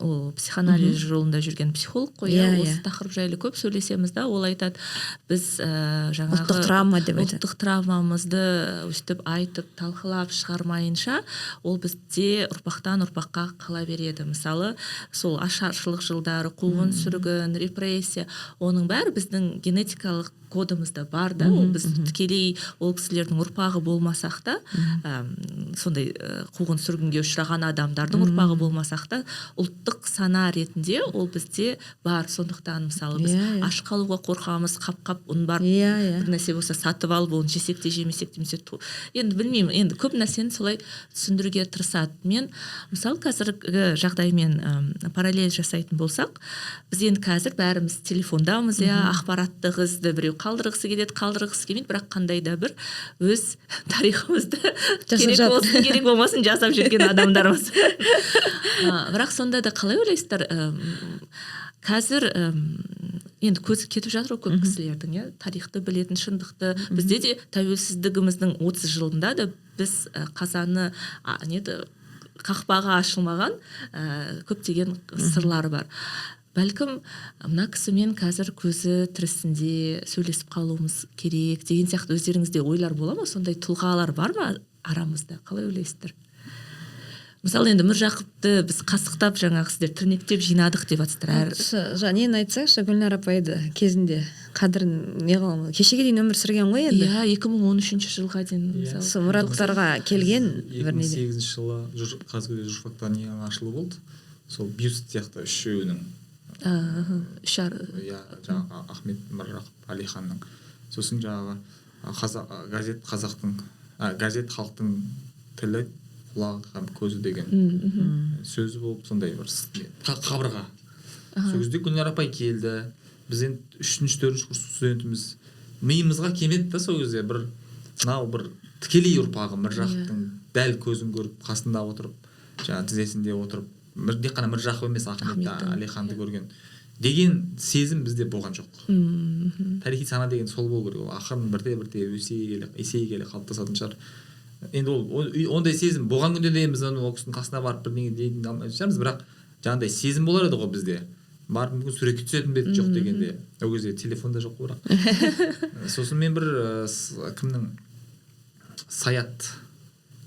ол психоанализ жолында жүрген психолог қой, осы тақырып жайлы көп сөйлесеміз да. Ол айтады, біз жаңағы ұлттық травма деп айтады. Ұлттық травмамызды өстіп айтып талқылап шығармайынша, ол бізде ұрпақтан ұрпаққа қала береді. Мысалы, сол ашаршылық жылдары, қуғын сүргін, репрессия, оның бәрі біздің генетикалық кодымызда бар да. Ол біз тікелей ол кісілердің ұрпағы болмасақ та, сондай қуғын сүргінге ұшыраған адамдардың ұрпағы болмасақ та, ұлттық сана ретінде ол бізде бар. Сондықтан мысалы біз аш қалуға қорқамыз, қап ұн бар, бір нәрсе болса сатып алып, оны жесек те жемесек те, енді білмеймін, енді көп нәрсені солай түсіндіруге тырысады. Мен мысалы қазіргі жағдаймен параллель жасайтын болсақ, біз енді қазір бәріміз телефондамыз, ақпаратты қызды біреу қалдырғысы келеді, қалдырғысы келмейді, бірақ қандай да бір өз тарихымызды керек болсын, керек болмасын жасап жүрген адамдармыз. Бірақ сонда да қалай ойлайсыздар, қазір енді көзі кетіп жатыр көп кісілердің, тарихты білетін, шындықты. Бізде де тәуелсіздігіміздің 30 жылында да біз қазаны қақпағы ашылмаған көптеген сырлары бар. Бәлкім мына кісімен қазір көзі тірісінде сөйлесіп қалуымыз керек деген сияқты өздеріңізде ойлар бола ма? Сондай тұлғалар бар ма арамызда? Қалай ойлайсыздар? Мысалы енді Міржақыпты біз қасықтап, жаңағы сіздер тірнектеп жинадық деп жатсыздар. Нені айтсайшы, Гүлнар апайды кезінде қадірін не қыламыз? Кешеге дейін өмір сүрген ғой енді. 2013 жылға дейін. Сол Мұраттарға келген 2008 жылы Қазгүлде журфакта не ашылу болды. Сол бюст сияқты үшеуінің. Жаңағы Ахмет, Міржақып, Әлиханның. Сосын жаңағы газет халықтың тілі, құлағы, көзі деген сөзі болып, сондай бір қабырға. Сол кезде Гүлнар апай келді. Біз енді 3-4 курс студентіміз. Миымызға келмеді да сол кезде бір тікелей ұрпағы Міржақыптың дәл көзін көріп, қасында отырып, жаңағы тізесінде отырып, тек қана Міржақып емес, Ахмет, Әлиханды көрген деген сезім бізде болған жоқ. Тарихи сана деген сол болу керек. Ақырын бірте есейе келе қалыптасатын шығар. Енді ондай сезім болған күнде де біз ол кісінің қасына барып бірдеңе дейтін алмайтын шығармыз, бірақ жаңағыдай сезім болар еді ғой бізде. Барып мүмкін суретке түсетін бе еді, жоқ дегенде. Ол кезде телефон да жоқ қой бірақ. Сосын мен бір кімнің Саят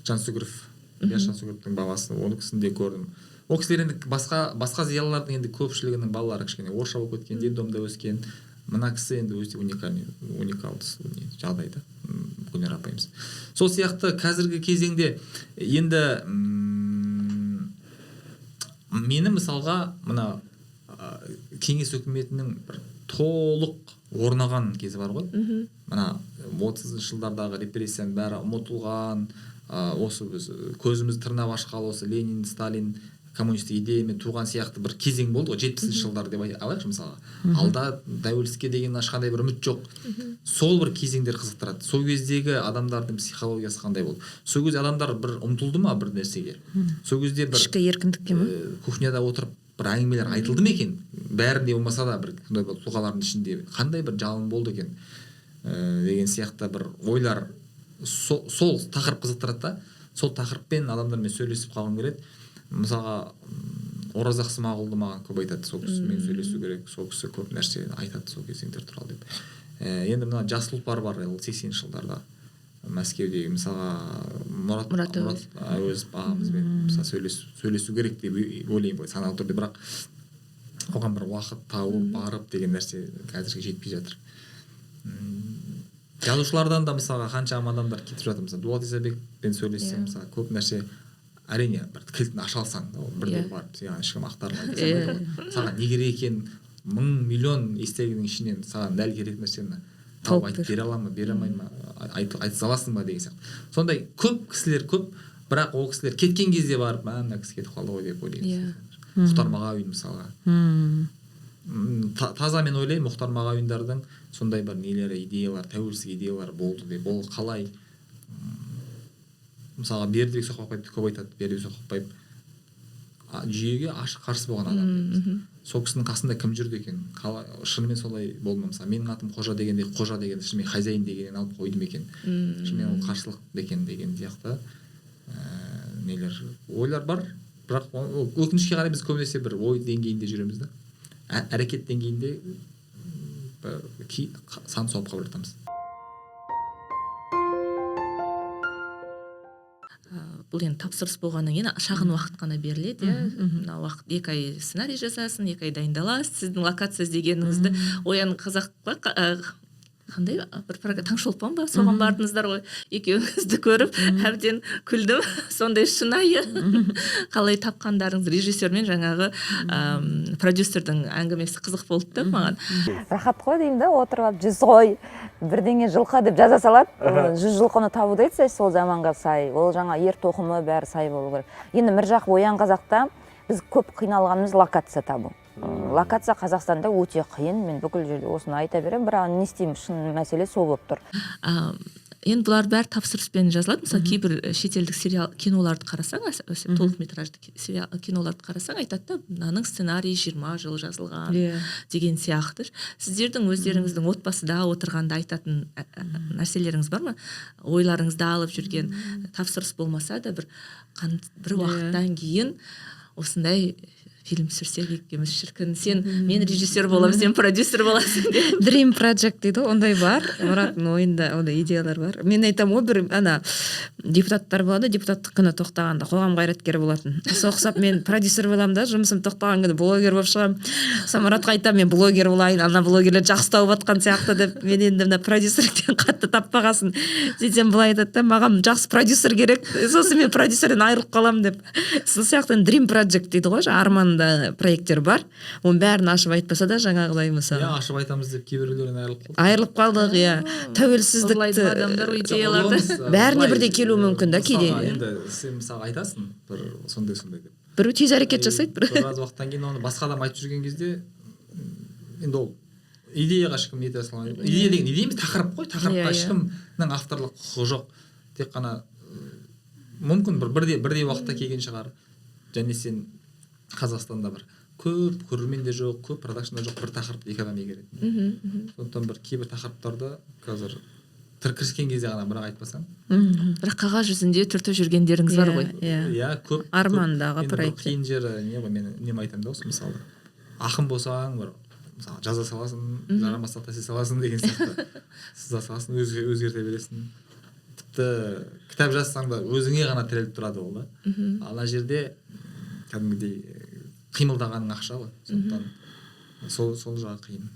Жансүгіров, Жансүгіровтің бабасы, оны кісінде көрдім. Ол кісілер енді басқа зиялылардың енді көпшілігінің балалары кішкене орысша болып кеткен, детдомда өскен. Мына кісі енді өте уникалды жағдайда, Гүлнар апайымыз. Сол сияқты қазіргі кезеңде енді мені мысалға мына кеңес өкіметінің бір толық орнаған кезі бар ғой. Мына 30 жылдардағы репрессияның бәрі ұмытылған, осы біз көзіміз тырнап ашқалы осы Ленин, Сталин коммунистік идеямен туған сияқты бір кезең болды ғой, 70 жылдар деп алайықшы мысалға. Алда тәуелсіздікке деген ешқандай бір үміт жоқ. Сол бір кезеңдер қызықтырады. Сол кездегі адамдардың психологиясы қандай болды? Сол кезде адамдар бір ұмтылды ма бір нәрсеге? Сол кезде бір ішкі еркіндікке ме? Кухняда отырып бір әңгімелер айтылды ма екен? Бәрінде болмаса да бір тұлғалардың ішінде қандай бір жалын болды екен деген сияқты бір ойлар сол тақырып қызықтырады да. Сол тақырыппен адамдармен сөйлесіп қалғым келеді. Мысалға Оразақ Смағұлды маған көп айтады, сол кісімен сөйлесу керек, сол кісі көп нәрсе айтады сол кезеңдер туралы деп. Енді мына жас ұлпар бар 80 жылдарда Мәскеудегі, мысалға Мұрат Әуезов ағамызбен сөйлесу керек деп ойлаймын, саналы түрде, бірақ оған бір уақыт тауып барып деген нәрсе қазірге жетпей жатыр. Жазушылардан да мысалға қаншама адамдар кетіп жатыр. Мысалы Дулат Исабекпен сөйлессем, мысалы көп нәрсе әрине бір кілтін аша алсаң, бірде бар, ешкім ақтармайды. Саған не керек екен, 1000-миллион естелігінің ішінен саған дәл керек нәрсені тауып айтып бере ала ма, бере алмай ма, айта аласың ба деген сияқты. Сондай көп кісілер көп, бірақ ол кісілер кеткен кезде барып, мына кісі кетіп қалды ғой деп ойлаймын. Мұхтар Мағауин мысалға. Таза мен ойлаймын, Мұхтар Мағауиндардың сондай бір нелері, идеялар, тәуелсіздік идеялары болды деп. Ол қалай мысалға Бердібек Соқпақбаев көп айтады. Бердібек Соқпақбаев жүйеге ашық қарсы болған адам. Сол кісінің қасында кім жүрді екен? Шынымен солай болды ма? Мысалы менің атым Қожа дегенде, Қожа деген шынымен хозяин дегеннен алып қойды ма екен? Шынымен ол қарсылық екен деген сияқты нелер ойлар бар. бірақ өкінішке қарай біз көбінесе бір ой деңгейінде жүреміз да, әрекет деңгейінде сан соғып қалып жатамыз. Бұл енді тапсырыс болғаннан кейін шағын уақыт қана беріледі, мына уақыт 2 ай сценарий жазасың, 2 айда дайындаласыз. Сіздің локация іздегеніңізді Оян Қазаққа қандай бір Таңшолпан ба, соған бардыңыздар ғой, екеуіңізді көріп әбден күлдім. Сондай шынайы қалай тапқандарыңыз, режиссермен жаңағы продюсердің әңгімесі қызық болды да маған. Рахат қой деймін да, отырып 100 қой бірдеңе жылқы деп жаза салады. 100 жылқыны табуды айтса сол заманға сай, ол жаңа ер тоқымы бәрі сай болу керек. Енді Міржақып Оян Қазақта біз көп қиналғанымыз локация табу. Локация Қазақстанда өте қиын, мен бүкіл жерде осыны айта беремін, бірақ не істеймін, шын мәселе сол болып тұр. Енді бұлар бәрі тапсырыспен жазылады. Мысалы кейбір шетелдік киноларды қарасаң, толық метражды киноларды қарасаң, айтады да, мынаның сценарийі 20 жыл жазылған деген сияқты. Сіздердің өздеріңіздің отбасыда отырғанда айтатын нәрселеріңіз бар ма? Ойларыңызды алып жүрген тапсырыс болмаса да бір уақыттан кейін осындай фильм түсірсек екеуміз, шіркін, мен режиссер боламын, сен продюсер боласың деп. Dream Project дейді, ондай бар. Мұраттың ойында ондай идеялар бар. Мен айтамын, бір депутаттар болады, депутаттық күні тоқтағанда қоғам қайраткері болатын. Соқсап мен продюсер боламын да, жұмысым тоқтаған күні блогер болып шығамын. Мұратқа айтамын, мен блогер болайын, ана блогерлер жақсы тауып атқан сияқты деп. Мен енді мына продюсерліктен қатты таппағасын. Сөйтсем былай айтады да, маған жақсы продюсер керек. Сосын мен продюсерден айырылып қаламын деп. Сол сияқты Dream Project дейді ғой, арман проекттер бар. Оның бәрін ашып айтпаса да жаңағыдай мысалы. Ашып айтамыз деп кейбіреулерден айырылып қалдық, тәуелсіздікті, бәріне бірдей келуі мүмкін да кейде. Енді сен мысалы айтасың бір сондай деп. Бір тез әрекет жасайды, біраз уақыттан кейін оны басқа адам айтып жүрген кезде енді ол идеяға ешкім ете салмайды. Идея деген идея емес, тақырып қой, тақырыпқа ешкімнің авторлық құқығы жоқ. Тек қана мүмкін бірдей уақытта келген шығар. Және сен Қазақстанда бір көп көрерменде жоқ, көп продакшнда жоқ бір тақырып екі адам игереді. Сондықтан бір кейбір тақырыптарды қазір кіріскен кезде ғана бірақ айтпасаң. Бірақ қағаз жүзінде түртіп жүргендеріңіз бар ғой. Иә, көп. Армандағы проект. Қиын жері не ғой, мен үнемі айтамын да осы мысалы. Ақын болсаң, бір мысалы жаза саласың, жарамасақ таси саласың деген сияқты. Сыза саласың, өзгерте бересің. Тіпті кітап жазсаң да өзіңе ғана тіреліп тұрады ол да. Ана жерде кәдімгідей қимылдағаның ақша ғой. Сондықтан сол жағы қиын.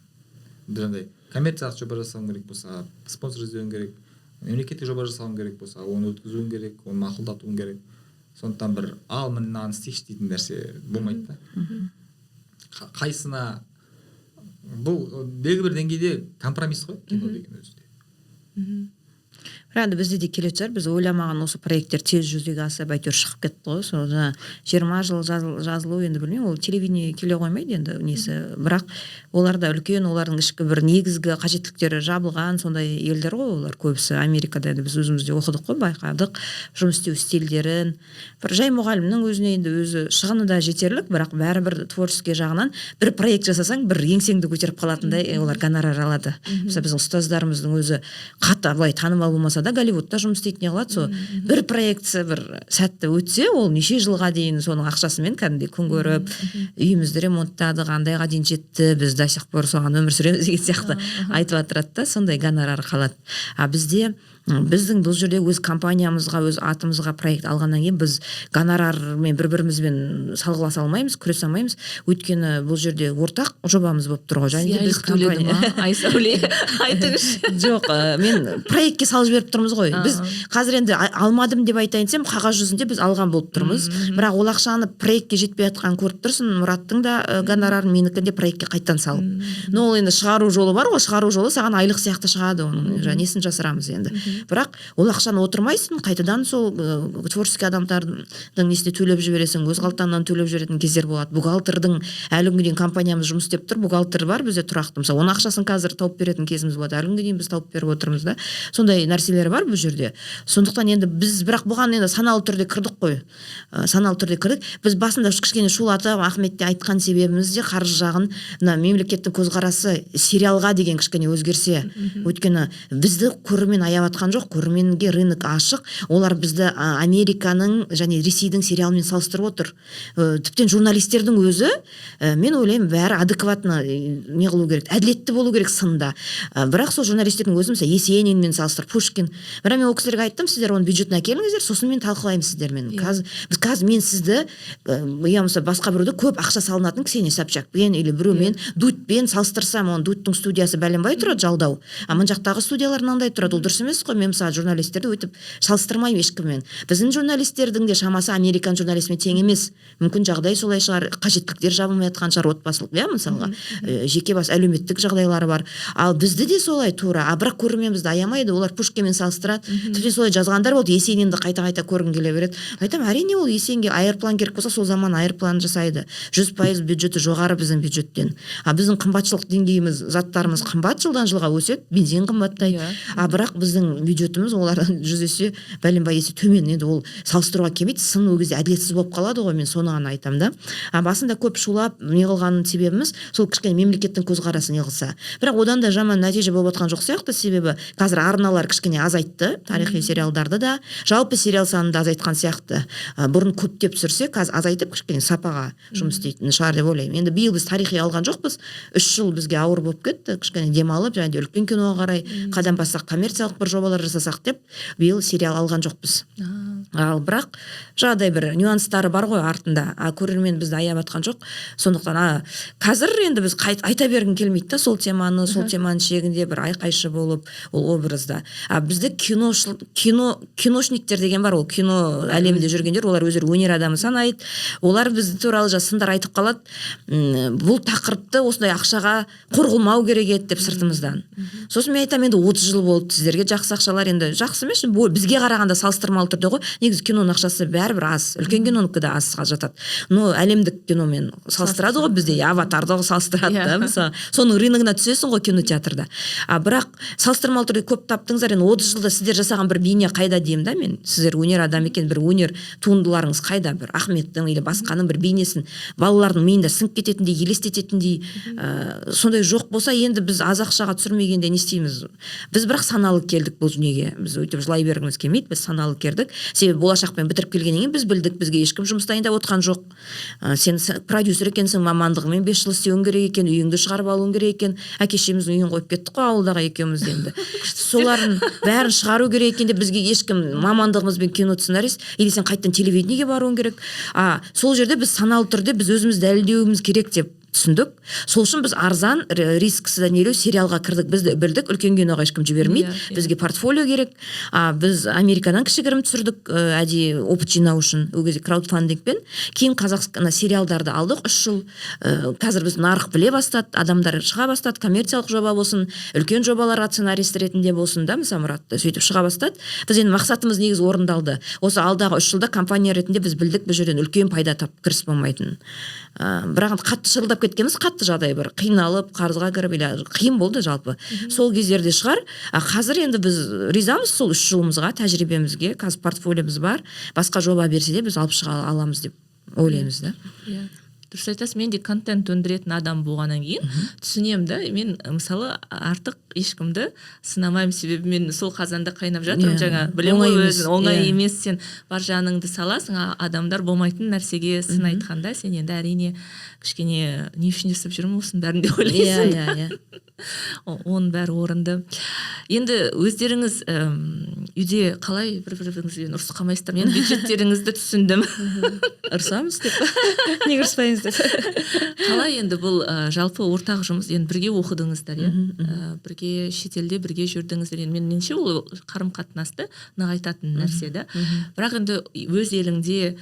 Жаңағыдай коммерциялық жоба жасауың керек болса, спонсор іздеуің керек, мемлекеттік жоба жасауың керек болса, оны өткізуің керек, оны мақұлдатуың керек. Сондықтан бір ал мынаны істейші дейтін нәрсе болмайды да. Қайсына бұл белгілі бір деңгейде компромисс қой кино деген өзінде. Енді бізде де келетін шығар, біз ойламаған осы проекттер тез жүзеге асып әйтеуір шығып кетті ғой. Сол 20 жыл жазылу, енді білмеймін, ол телевидение келе қоймайды енді несі, бірақ оларда үлкен, олардың ішкі бір негізгі қажеттіліктері жабылған сондай елдер ғой олар көбісі. Америкада енді біз өзімізде оқыдық қой, байқадық жұмыс істеу стильдерін. Бір жай мұғалімнің өзіне енді өзі шығыны да жетерлік, бірақ бәрібір творческий жағынан бір проект жасасаң бір еңсеңді көтеріп қалатындай олар гонорар алады. Мысалы біздің ұстаздарымыздың өзі қатты былай танымал болмаса да Голливудта жұмыс істейтін не қылады, сол бір проектісі бір сәтті өтсе, ол неше жылға дейін соның ақшасымен кәдімгідей күн көріп, үйімізді ремонттадық, андайға дейін жетті, біз до сих пор соған өмір сүреміз деген сияқты айтып отырады да, сондай гонорар қалады. Біздің бұл жерде өз компаниямызға, өз атымызға проект алғаннан кейін біз гонорармен бір-бірімізбен салғыласа алмаймыз, күресе алмаймыз. Өйткені бұл жерде ортақ жобамыз болып тұр ғой. Және біз компания Айсәуле айтыңызшы. Жоқ, мен проектке салып жіберіп тұрмыз ғой. Біз қазір енді алмадым деп айтайын десем, қағаз жүзінде біз алған болып тұрмыз. Бірақ ол ақшаны проектке жетпей жатқанын көріп тұрсың, Мұраттың да гонорарын менікін де проектке қайттан салып. Но ол енді шығару жолы бар ғой, шығару жолы саған айлық сияқты шығады, оның несін жасырамыз енді. Бірақ ол ақшаны отырмайсың, қайтадан сол творческий адамдардың несіне төлеп жібересің, өз қалтаңнан төлеп жіберетін кездер болады. Бухгалтердің әлі күнге дейін компаниямыз жұмыс істеп тұр, бухгалтер бар бізде тұрақты. Мысалы, оның ақшасын қазір тауып беретін кезіміз болады. Әлі күнге дейін біз тауып беріп отырмыз да. Сондай нәрселер бар бұл жерде. Сондықтан енді біз бірақ бұған енді саналы түрде кірдік қой. Саналы түрде кірдік. Біз басында кішкене шулатып, Ахметте айтқан себебіміз де қаржы жағын, мына мемлекеттің көзқарасы сериалға деген кішкене өзгерсе. Өйткені бізді көрермен аяп жатқан жоқ, көрерменге рынок ашық, олар бізді Американың және Ресейдің сериалымен салыстырып отыр. Тіптен журналистердің өзі, мен ойлаймын, бәрі адекватно не қылу керек, әділетті болу керек сында. Бірақ сол журналистердің өзі, мысалы Есенинмен салыстырып, Пушкин. Бірақ мен ол кісілерге айттым, сіздер оны бюджетін әкеліңіздер, сосын мен талқылаймын сіздермен. Қазір мен сізді, я мысалы басқа біреуді көп ақша салынатын Ксения Собчакпен или біреумен Дудьпен салыстырсам, оның Дудьтың студиясы бәленбай тұрады, жалдау. А мына жақтағы студиялар мынандай тұрады, ол дұрыс емес қой. Мен мысалы журналистерді өйтіп салыстырмаймын ешкіммен. Біздің журналистердің де шамасы американ журналистімен тең емес. Мүмкін жағдай солай шығар, қажеттіліктер жабылмай жатқан шығар, отбасылық, мысалға жеке бас әлеуметтік жағдайлары бар. Ал бізді де солай тура. Бірақ көрермен бізді аямайды, олар Пушкинмен салыстырады. Тіпті солай жазғандар болды, Есенинді қайта-қайта көргің келе береді. Айтам, әрине ол Есенинге аэроплан керек болса, сол заман аэроплан жасайды. 100% бюджеті жоғары біздің бюджеттен. Біздің қымбатшылық деңгейіміз, заттарымыз қымбат, жылдан жылға өседі, бензин қымбаттайды. Бірақ біздің бюджетіміз олардан 100 есе бәленбай есе төмен. Енді ол салыстыруға келмейді, сын ол кезде әділетсіз болып қалады ғой, мен соны ғана айтам да. Басында көп шулап неғылған себебіміз сол кішкене мемлекеттің көзқарасы неғылса. Бірақ одан да жаман нәтиже болып жатқан жоқ сияқты, себебі қазір арналар кішкене азайтты, тарихи сериалдарды да, жалпы сериал санын да азайтқан сияқты. Бұрын көптеп түсірсе, қазір азайтып кішкене сапаға жұмыс істейтін шығар деп ойлаймын. Енді биыл біз тарихи алған жоқпыз, 3 жыл бізге ауыр болып кетті, кішкене демалып, және де үлкен киноға қарай қадам бассақ, коммерциялық бір жобалар жасасақ деп биыл сериал алған жоқпыз. Ал бірақ жағдай бір нюанстары бар ғой артында. Көрермен бізді аяп жатқан жоқ. Сондықтан қазір енді біз айта бергім келмейді да, сол теманың шегінде бір айқайшы болып, ол образда. Бізді киношниктер деген бар, ол кино әлемінде жүргендер, олар өздері өнер адамы санайды. Олар бізді туралы сындар айтып қалады. Бұл тақырыпты осындай ақшаға қорғылмау керек еді деп сыртымыздан. Сосын мен айтамын, енді 30 жыл болды, сіздерге жақсы ақшалар, енді жақсы емес, бізге қарағанда салыстырмалы түрде ғой. Негізі киноның ақшасы бәрібір аз, үлкен кинонікі де азға жатады. Но әлемдік киномен салыстырады ғой бізде, аватарды салыстырады да, мысалы. Соның рыногына түсесің ғой кинотеатрда. Бірақ салыстырмалы түрде көп таптыңыздар, енді 30 жылда сіздер жасаған бір бейне қайда деймін да мен. Сіздер өнер адам екен, бір өнер туындыларыңыз қайда, бір Ахметтің или басқаның бір бейнесін балалардың миында сіңіп кететіндей, елестететіндей сондай жоқ болса, енді біз аз ақшаға түсірмегенде не істейміз? Біз бірақ саналы келдік бұл дүниеге. Біз өйтіп жылай бергіміз келмейді, біз саналы келдік. Себебі болашақпен бітіріп келгеннен кейін біз білдік, бізге ешкім жұмыс дайындап отқан жоқ. Сен продюсер екенсің, мамандығымен 5 жыл істеуің керек екен, үйіңді шығарып алуың керек екен. Әке-шеміздің үйін қойып кеттік қой ауылдағы екеуміз енді. Солардың бәрін шығару керек екен деп бізге ешкім мамандығымызбен кино сценарист, или сен қайттан телевидениеге баруың керек. Сол жерде біз саналы түрде біз өзімізді дәлелдеуіміз керек деп түсіндік. Сол үшін біз арзан, рисксіз нелеу сериалға кірдік. Бізді білдік, үлкен киноға ешкім жібермейді. Бізге портфолио керек. Біз Америкадан кішігірім түсірдік, әдейі опыт жинау үшін, ол кезде краудфандингпен. Кейін Қазақстан сериалдарды алдық 3 жыл. Қазір біз нарық біле бастады, адамдар шыға бастады, коммерциялық жоба болсын, үлкен жобаларға сценарист ретінде болсын да, мысалы Мұрат сөйтіп шыға бастады. Біз енді мақсатымыз негізі орындалды. Осы алдағы 3 жылда компания ретінде біз білдік, бұл жерден үлкен пайда тап кіріс болмайтынын. Бірақ қатты шырылдап кеткеніміз, қатты жағдай бір қиналып, қарызға кіріп, қиын болды жалпы. Сол кездерде шығар. Қазір енді біз ризамыз сол 3 жылымызға, тәжірибемізге. Қазір портфолиомыз бар. Басқа жоба берсе де біз алып шыға аламыз деп ойлаймыз да. Дұрыс айтасыз, мен де контент өндіретін адам болғаннан кейін түсінемін да. Мен мысалы артық ешкімді сынамаймын, себебі мен сол қазанда қайнап жатырмын, жаңа білем ғой өзін, оңай емес, сен бар жаныңды саласың, адамдар болмайтын нәрсеге сын айтқанда сен енді әрине кішкене не үшін жасап жүрмін осының бәрін деп ойлайсың. Оның бәрі орынды. Енді өздеріңіз үйде қалай бір-біріңізбен ұрысып қалмайсыздар? Мен бюджеттеріңізді түсіндім. Ұрысамыз деп. Неге ұрыспаймыз деп. Қалай енді бұл жалпы ортақ жұмыс, енді бірге оқыдыңыздар, бірге шетелде бірге жүрдіңіздер. Меніңше ол қарым-қатынасты нығайтатын нәрсе да. Бірақ енді өз еліңде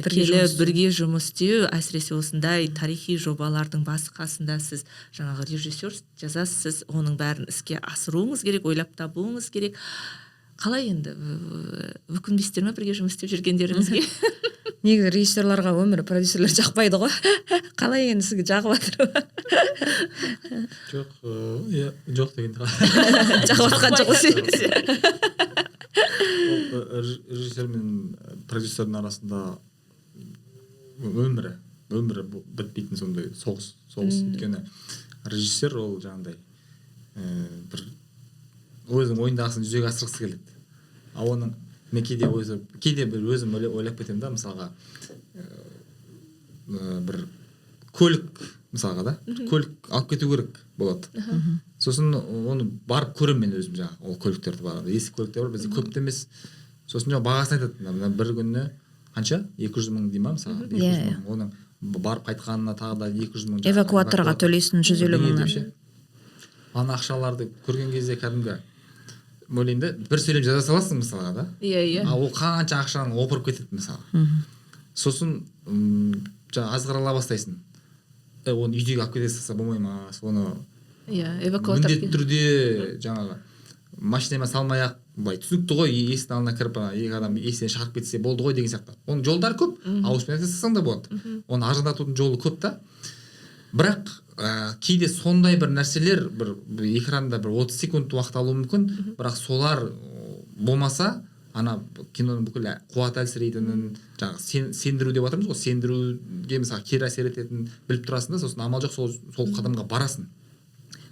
келіп бірге жұмыс істеу, әсіресе осындай тарихи жобалардың басы-қасында сіз жаңағы режиссер жазасыз, оның бәрін іске асыруыңыз керек, ойлап табуыңыз керек. Қалай енді өкінбейсіздер ме бірге жұмыс істеп жүргендеріңізге? Негізі режиссерларға өмірі продюсерлер жақпайды ғой. Қалай енді сізге жағып жатыр? Жоқ дегенде. Жағып жатқан жоқ. Режиссер мен продюсердің арасында өмірі бітпейтін сондай соғыс. Өйткені режиссер ол жаңағыдай бір өзінің ойындағысын жүзеге асырғысы келеді. Ал оның мен кейде бір өзім ойлап кетемін да, мысалға бір көлік мысалға да, көлік алып кету керек болады. Сосын оны барып көремін мен өзім, жаңағы ол көліктерді бар, ескі көліктер бар, бізде көп емес. Сосын жаңағы бағасын айтады, бір күніне қанша 200 мың дей ма мысалы, 200 мың, оның барып қайтқанына тағы да 200 мың, эвакуаторға төлейсің 150 мыңнан. Ана ақшаларды көрген кезде кәдімгі ойлаймын да, бір сөйлем жаза саласың мысалға да, ал ол қанша ақшаны опырып кетеді мысалы. Сосын азғырала бастайсың, оны үйдегі алып кете салса болмай ма, соны міндетті түрде жаңағы машинамен салмай-ақ, былай түсінікті ғой, есіктің алдына кіріп екі адам есіктен шығарып кетсе болды ғой деген сияқты. Оның жолдары көп, ауызбен айтсаң да болады. Оны арзандатудың жолы көп та. Бірақ кейде сондай бір нәрселер бір экранда бір 30 секунд уақыт алуы мүмкін, бірақ солар болмаса ана киноның бүкіл қуат әлсірейтінін, жаңағы сендіру деп жатырмыз ғой, сендіруге мысалы кері әсер ететінін біліп тұрасың да, сосын амал жоқ сол қадамға барасың.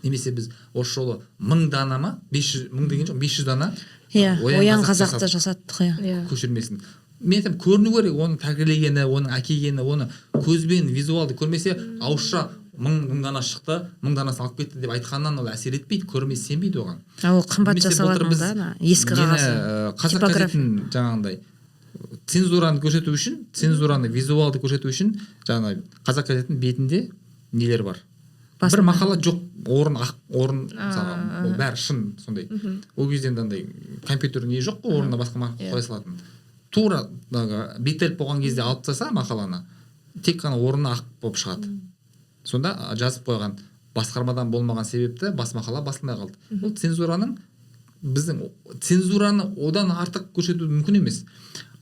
Немесе біз осы жолы 1000 дана ма, 500 мың деген жоқ, 500 дана оян қазақты жасаттық. Көшірмесін. Мен айтамын, көріну керек, оның тәрбиелегені, оның әкелгені, оны көзбен визуалды көрмесе, ауызша 1000 дана шықты, 1000 данасын алып кетті деп айтқаннан ол әсер етпейді, көрмесе сенбейді оған. Ол қымбат жасалатын да, ескі қағазы. Қазақ газетін жаңағындай цензураны көрсету үшін, цензураны визуалды көрсету үшін, жаңағы қазақ газетінің бетінде нелер бар. Бір мақала жоқ, орын мысалға, ол бәрі шын сондай. Ол кезде андай компьютер не жоқ қой, орнына басқа мақала қоя салатын. Тура беттеліп болған кезде алып тастаса мақаланы, тек қана орнына ақ болып шығады. Сонда жазып қойған басқармадан болмаған себепті бас мақала басылмай қалды. Ол цензураның, біздің цензураны одан артық көрсету мүмкін емес.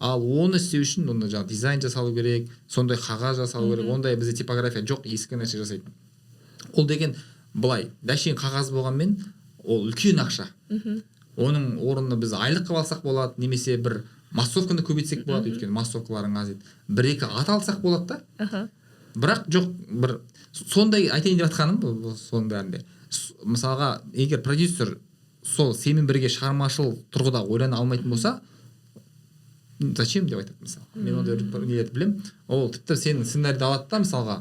Ал оны істеу үшін оны жаңағы дизайн жасалу керек, сондай қағаз жасалу керек, ондай бізде типография жоқ, ескі нәрсе жасайтын. Ол деген былай дәшең қағаз болғанмен ол үлкен ақша. Оның орнына біз айлық қылып алсақ болады, немесе бір массовканы көбейтсек болады, өйткені массовкаларың аз еді. 1-2 ат алсақ болады да. Бірақ жоқ, бір сондай айтайын деп жатқаным соның бәрінде. Мысалға, егер продюсер сол сенімен бірге шығармашыл тұрғыда ойлана алмайтын болса, зачем деп айтады мысалы. Мен ондай нелерді білем. Ол тіпті сенің сценарийді алады да мысалға,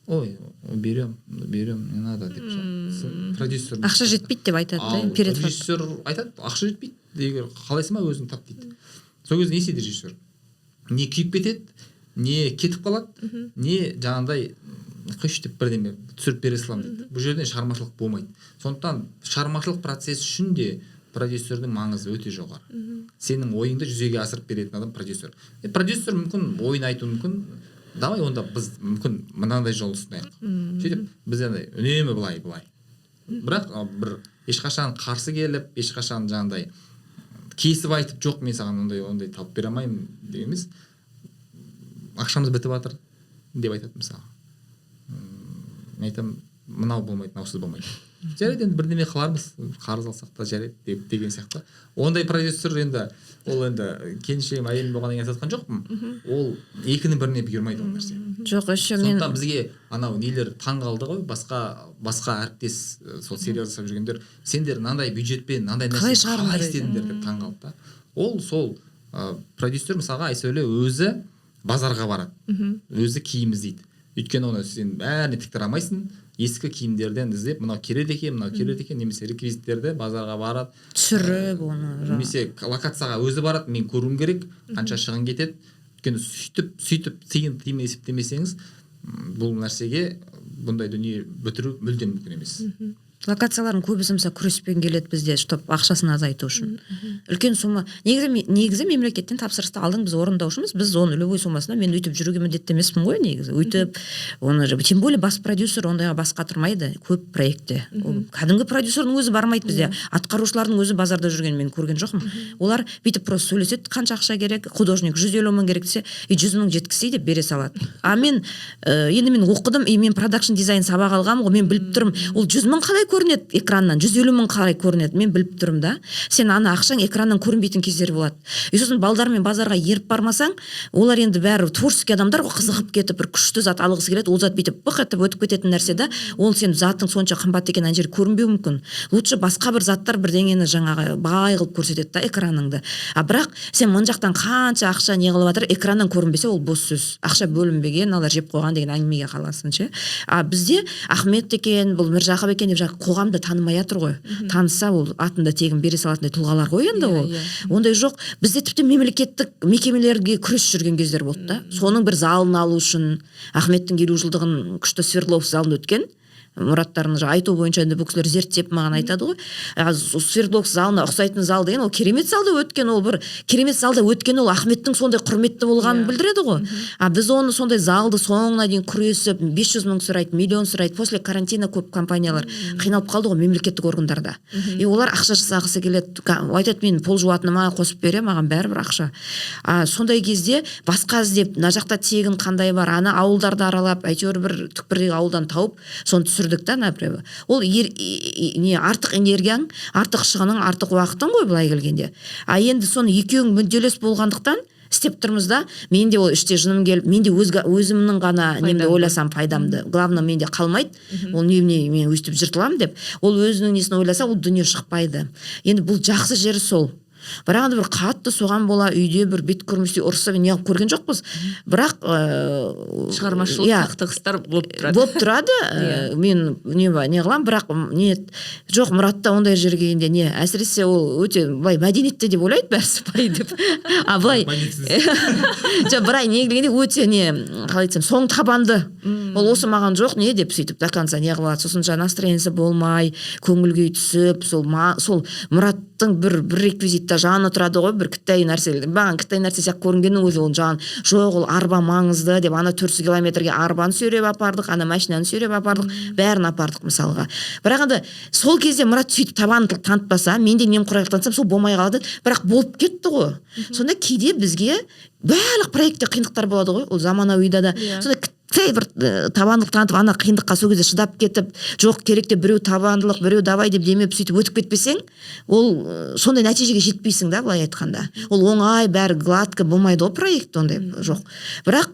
ой, берем, не надо деп шығады. Продюсер ақша жетпейді деп айтады да. Продюсер айтады, ақша жетпейді. Егер қалайсың ба өзің тап дейді. Сол кезде не істейді режиссер? Не күйіп кетеді, не кетіп қалады, не жаңағындай қойшы деп бірдеме түсіріп бере саламын дейді. Бұл жерден шығармашылық болмайды. Сондықтан шығармашылық процесс үшін де продюсердің маңызы өте жоғары. Сенің ойыңды жүзеге асырып беретін адам продюсер. Продюсер мүмкін ойын айту мүмкін, давай онда біз мүмкін мынандай жол ұсынайық. Сөйтіп біз үнемі былай. Бірақ бір ешқашан қарсы келіп, ешқашан жаңағындай кесіп айтып, жоқ мен саған ондай тауып бере алмаймын деген емес. Ақшамыз бітіп жатыр деп айтады мысалы. Мен айтамын, мынау болмайды, мынаусыз болмайды. Жарайды, енді бірдеме қылармыз, қарыз алсақ та жарайды деген сияқты. Ондай продюсер енді ол енді келіншегім әйелім болғаннан кейін айтқан жоқпын. Ол екінің біріне бұйырмайды ол нәрсе. Жоқ, еще мен сондықтан бізге анау нелер таң қалды ғой, басқа әріптес сол сериал жасап жүргендер, сендер мынандай бюджетпен мынандай нәрсе қалай істедіңдер деп таң қалды да. Ол сол продюсер мысалға Айсәуле өзі базарға барады, өзі киім іздейді. Өйткені оны сен бәріне тік тұра алмайсың, ескі киімдерден іздеп, мынау керек екен, немесе реквизиттерді базарға барады, түсіріп оны, немесе локацияға өзі барады, мен көруім керек, қанша шығын кетеді. Өйткені сөйтіп тиын есептемесеңіз, бұл нәрсеге бұндай дүние бітіру мүлдем мүмкін емес. Локациялардың көбісі мысалы күреспен келеді бізде, чтобы ақшасын азайту үшін. Үлкен сумма. Негізі мемлекеттен тапсырысты алдың, біз орындаушымыз, біз оны любой суммасына мен өйтіп жүруге міндетті емеспін ғой негізі. Өйтіп, оны тем более бас продюсер ондайға басқа тұрмайды көп проектте. Кәдімгі продюсердің өзі бармайды бізде. Атқарушылардың өзі базарда жүрген мен көрген жоқпын. Олар бүйтіп просто сөйлеседі, қанша ақша керек, художник 150 мың керек десе, 100 мың жеткізсе деп бере салады. А мен енді мен оқыдым, мен продакшн дизайн сабақ алғанмын ғой, мен біліп тұрмын, ол 100 мың қалай көрінеді экраннан, 150 мың қалай көрінеді, мен біліп тұрмын да. Сен ана ақшаң экраннан көрінбейтін кездер болады. И сосын балдармен базарға еріп бармасаң, олар енді бәрі творческий адамдар ғой, қызығып кетіп бір күшті зат алғысы келеді, ол зат бүйтіп бық етіп өтіп кететін нәрсе да. Ол сен затың сонша қымбат екен ана жер көрінбеуі мүмкін. Лучше басқа бір заттар бірдеңені жаңағы бай қылып көрсетеді да экраныңды. А бірақ сен мына жақтан қанша ақша не қылып жатыр, экраннан көрінбесе ол бос сөз. Ақша бөлінбеген, алар жеп қойған деген әңгімеге қаласың ше. А бізде Ахмет екен, бұл Міржақып екен деп жаңағы қоғамда танымай жатыр ғой. Танса ол атында тегін бере салатындай тұлғалар ғой енді ол. Ондай жоқ. Бізде тіпті мемлекеттік мекемелерге күрес жүрген кездер болды да. Соның бір залын алу үшін Ахметтің 50 жылдығын күшті Свердловск залында өткен. Мұраттарын айту бойынша енді бұл кісілер зерттеп маған айтады ғой. Свердловск залына ұқсайтын зал деген ол керемет залда өткен, ол бір керемет залда өткен, ол Ахметтің сондай құрметті болғанын білдіреді ғой. Біз оны сондай залды соңына дейін күресіп 500 мың сұрайды, миллион сұрайды. После карантина көп компаниялар қиналып қалды ғой мемлекеттік органдарда. И олар ақша жасағысы келеді. Айтады, мен пол жуатыныма қосып бере, маған бәрібір ақша. Сондай кезде басқа іздеп, мына жақта тегін қандай бар, ана ауылдарды аралап, әйтеуір бір түкпірдегі ауылдан тауып, соны түсірдік та, например. Ол не артық энергияң, артық шығының, артық уақытың ғой былай келгенде. Енді соны екеуің мүдделес болғандықтан істеп тұрмыз да. Мен де ол іште жыным келіп, мен де өзімнің ғана немде ойласам пайдамды. Главное, менде қалмайды. Ол не мен өстіп жыртыламын деп. Ол өзінің несін ойласа, ол дүние шықпайды. Енді бұл жақсы жері сол. Бірақ бір қатты соған бола үйде бір бет көрместей ұрысып неғып көрген жоқпыз. Бірақ шығармашылық қақтығыстар болып тұрады. Мен не қылам, бірақ жоқ, Мұратта ондай жерге енді не, әсіресе ол өте былай мәдениетті деп ойлайды бәрісі бай деп. Былай былай не келгенде өте не, қалай айтсам, соң табанды. Ол осы маған жоқ не деп сөйтіп до конца не қылады. Сосын жаңа настроениесі болмай, көңіл күй түсіп, сол Мұраттың бір реквизитта жаны тұрады ғой, бір кітай нәрсе. Маған кітай нәрсе сияқты көрінгеннің өзі ол жан. Жоқ, ол арба маңызды деп, ана 400 километрге арбаны сүйреп апардық, ана машинаны сүйреп апардық, бәрін апардық мысалға. Бірақ енді сол кезде Мұрат сөйтіп табандылық танытпаса, мен де немқұрайлық танытсам, сол болмай қалады. Бірақ болып кетті ғой. Сонда кейде бізге барлық проектте қиындықтар болады ғой, ол заманауида да. Сонда бір табандылық танытып, ана қиындыққа сол кезде шыдап кетіп, жоқ керек деп біреу табандылық, біреу давай деп демеп сөйтіп өтіп кетпесең, ол сондай нәтижеге жетпейсің да, былай айтқанда. Ол оңай, бәрі гладко болмайды ғой проект, ондай жоқ. Бірақ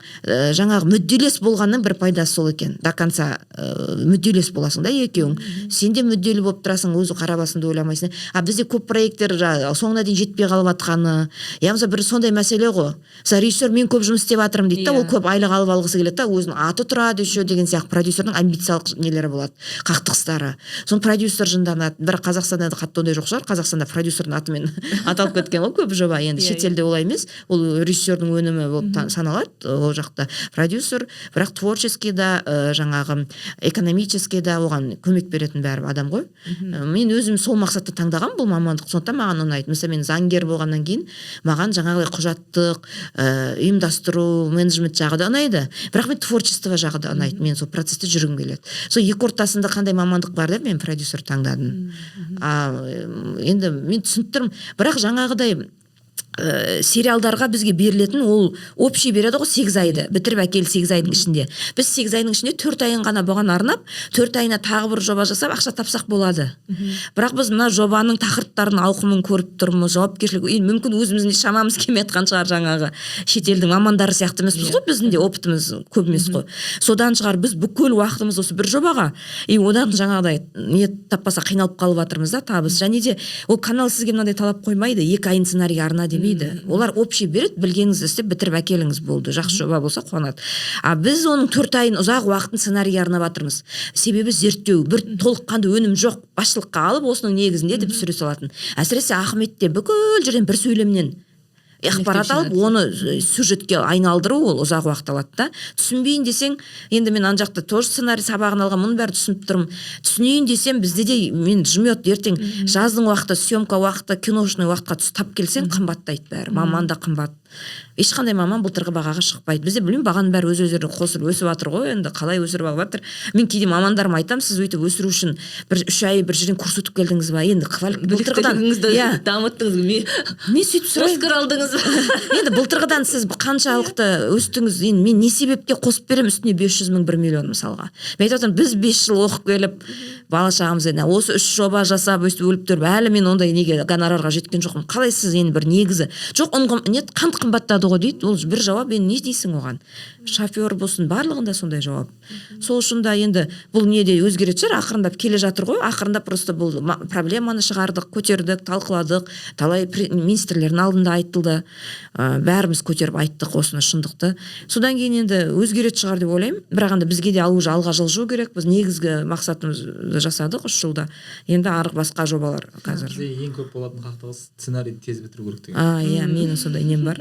жаңағы мүдделес болғанның бір пайдасы сол екен. До конца мүдделес боласың да екеуің. Сен де мүдделі болып тұрасың, өзі қара басыңды ойламайсың. Бізде көп проекттер соңына дейін жетпей қалып жатқаны, яғни бір сондай мәселе ғой. Режиссер, мен көп жұмыс істеп жатырмын дейді да, ол көп айлық алып алғысы келеді да, өзінің аты тұрады еще деген сияқты продюсердің амбициялық нелері болады, қақтығыстары. Соны продюсер жынданады. Бірақ Қазақстанда қатты ондай жоқ шығар. Қазақстанда продюсердің атымен аталып кеткен ғой көп жоба. Енді шетелде олай емес. Ол режиссердің өнімі болып саналады ол жақта. Продюсер, бірақ творческий да, жаңағы экономический да оған көмек беретін бәрі адам ғой. Мен өзім сол мақсатты таңдаған бұл мамандық. Сондықтан маған ұнайды. Мысалы мен заңгер болғаннан кейін маған жаңағыдай құжаттық, ұйымдастыру, менеджмент жағы да ұнайды. Бірақ мен творчество жағы да ұнайды. Мен сол процесте жүргім келеді. Сол екі ортасында қандай мамандық бар деп мен продюсер таңдадым. Енді мен түсініп тұрмын. Бірақ жаңағыдай сериалдарға бізге берілетін ол общий береді ғой 8 айды. Бітіріп әкел 8 айдың ішінде. Біз 8 айдың ішінде 4 айын ғана бұған арнап, 4 айына тағы бір жоба жасап ақша тапсақ болады. Бірақ біз мына жобаның тақырыптарын ауқымын көріп тұрмыз, жауапкершілік, мүмкін өзіміздің шамамыз келмей жатқан шығар, жаңағы шетелдің мамандары сияқты емеспіз ғой, біздің де опытымыз көп емес қой. Содан шығар біз бүкіл уақытымыз осы бір жобаға. Одан жаңағыдай не таппаса қиналып қалып жатырмыз да, табыс. Және де ол канал сізге мынандай талап қоймайды, 2 айын сценарийге арна демейді. Олар общий береді, білгеніңізді істеп бітіріп әкеліңіз болды. Жақсы жоба болса қуанады. Біз оның 4 айын ұзақ уақытын сценарийге арнап жатырмыз. Себебі зерттеу, бір толыққанды өнім жоқ, басшылыққа алып осының негізінде деп түсіре салатын. Әсіресе Ахметте бүкіл жерден бір сөйлемнен ақпарат алып, оны сюжетке айналдыру ол ұзақ уақыт алады да. Түсінбейін десең, енді мен ана жақта тоже сценарий сабағын алған, мұны бәрі түсініп тұрмын. Түсінейін десем, бізде де мен жмет ертең жаздың уақыты, съемка уақыты, киношный уақытқа тап келсең, қымбаттайды бәрі. Маман да қымбат. ешқандай маман былтырғы бағаға шықпайды. Бізде білмеймін, бағаның бәрі өз-өздеріне қосылып өсіп жатыр ғой, енді қалай өсіріп алып жатыр. Мен кейде мамандарыма айтамын, сіз өйтіп өсіру үшін бір 3 ай бір жерден курс өтіп келдіңіз ба? Енді біліктілігіңізді дамыттыңыз. Мен сөйтіп сұраймын. Оскар алдыңыз ба? Енді былтырғыдан сіз қаншалықты өстіңіз? Енді мен не себепке қосып беремін үстіне 500 мың 1 миллион мысалға. Мен айтып отырмын, біз 5 жыл оқып келіп бала шағамыз осы 3 жоба жасап өстіп өліп тұрып әлі мен ондай неге гонорарға жеткен жоқпын. Қалай сіз енді бір негізі жоқ, қант қымбаттады ғой дейді. Ол бір жауап. Енді не дейсің оған? Шофер болсын, барлығында сондай жауап. Сол үшін да енді бұл неде өзгеретін шығар, ақырындап келе жатыр ғой. Ақырындап просто бұл проблеманы шығардық, көтердік, талқыладық, талай министрлердің алдында айтылды. Бәріміз көтеріп айттық осыны шындықты. Содан кейін енді өзгеретін шығар деп ойлаймын. Бірақ енді бізге де алға жылжу керек. Біз негізгі мақсатымызды жасадық 3 жылда. Енді арғы басқа жобалар қазір. Бізде ең көп болатын қақтығыс сценарийді тез бітіру керек деген. Иә, менің сондай нем бар.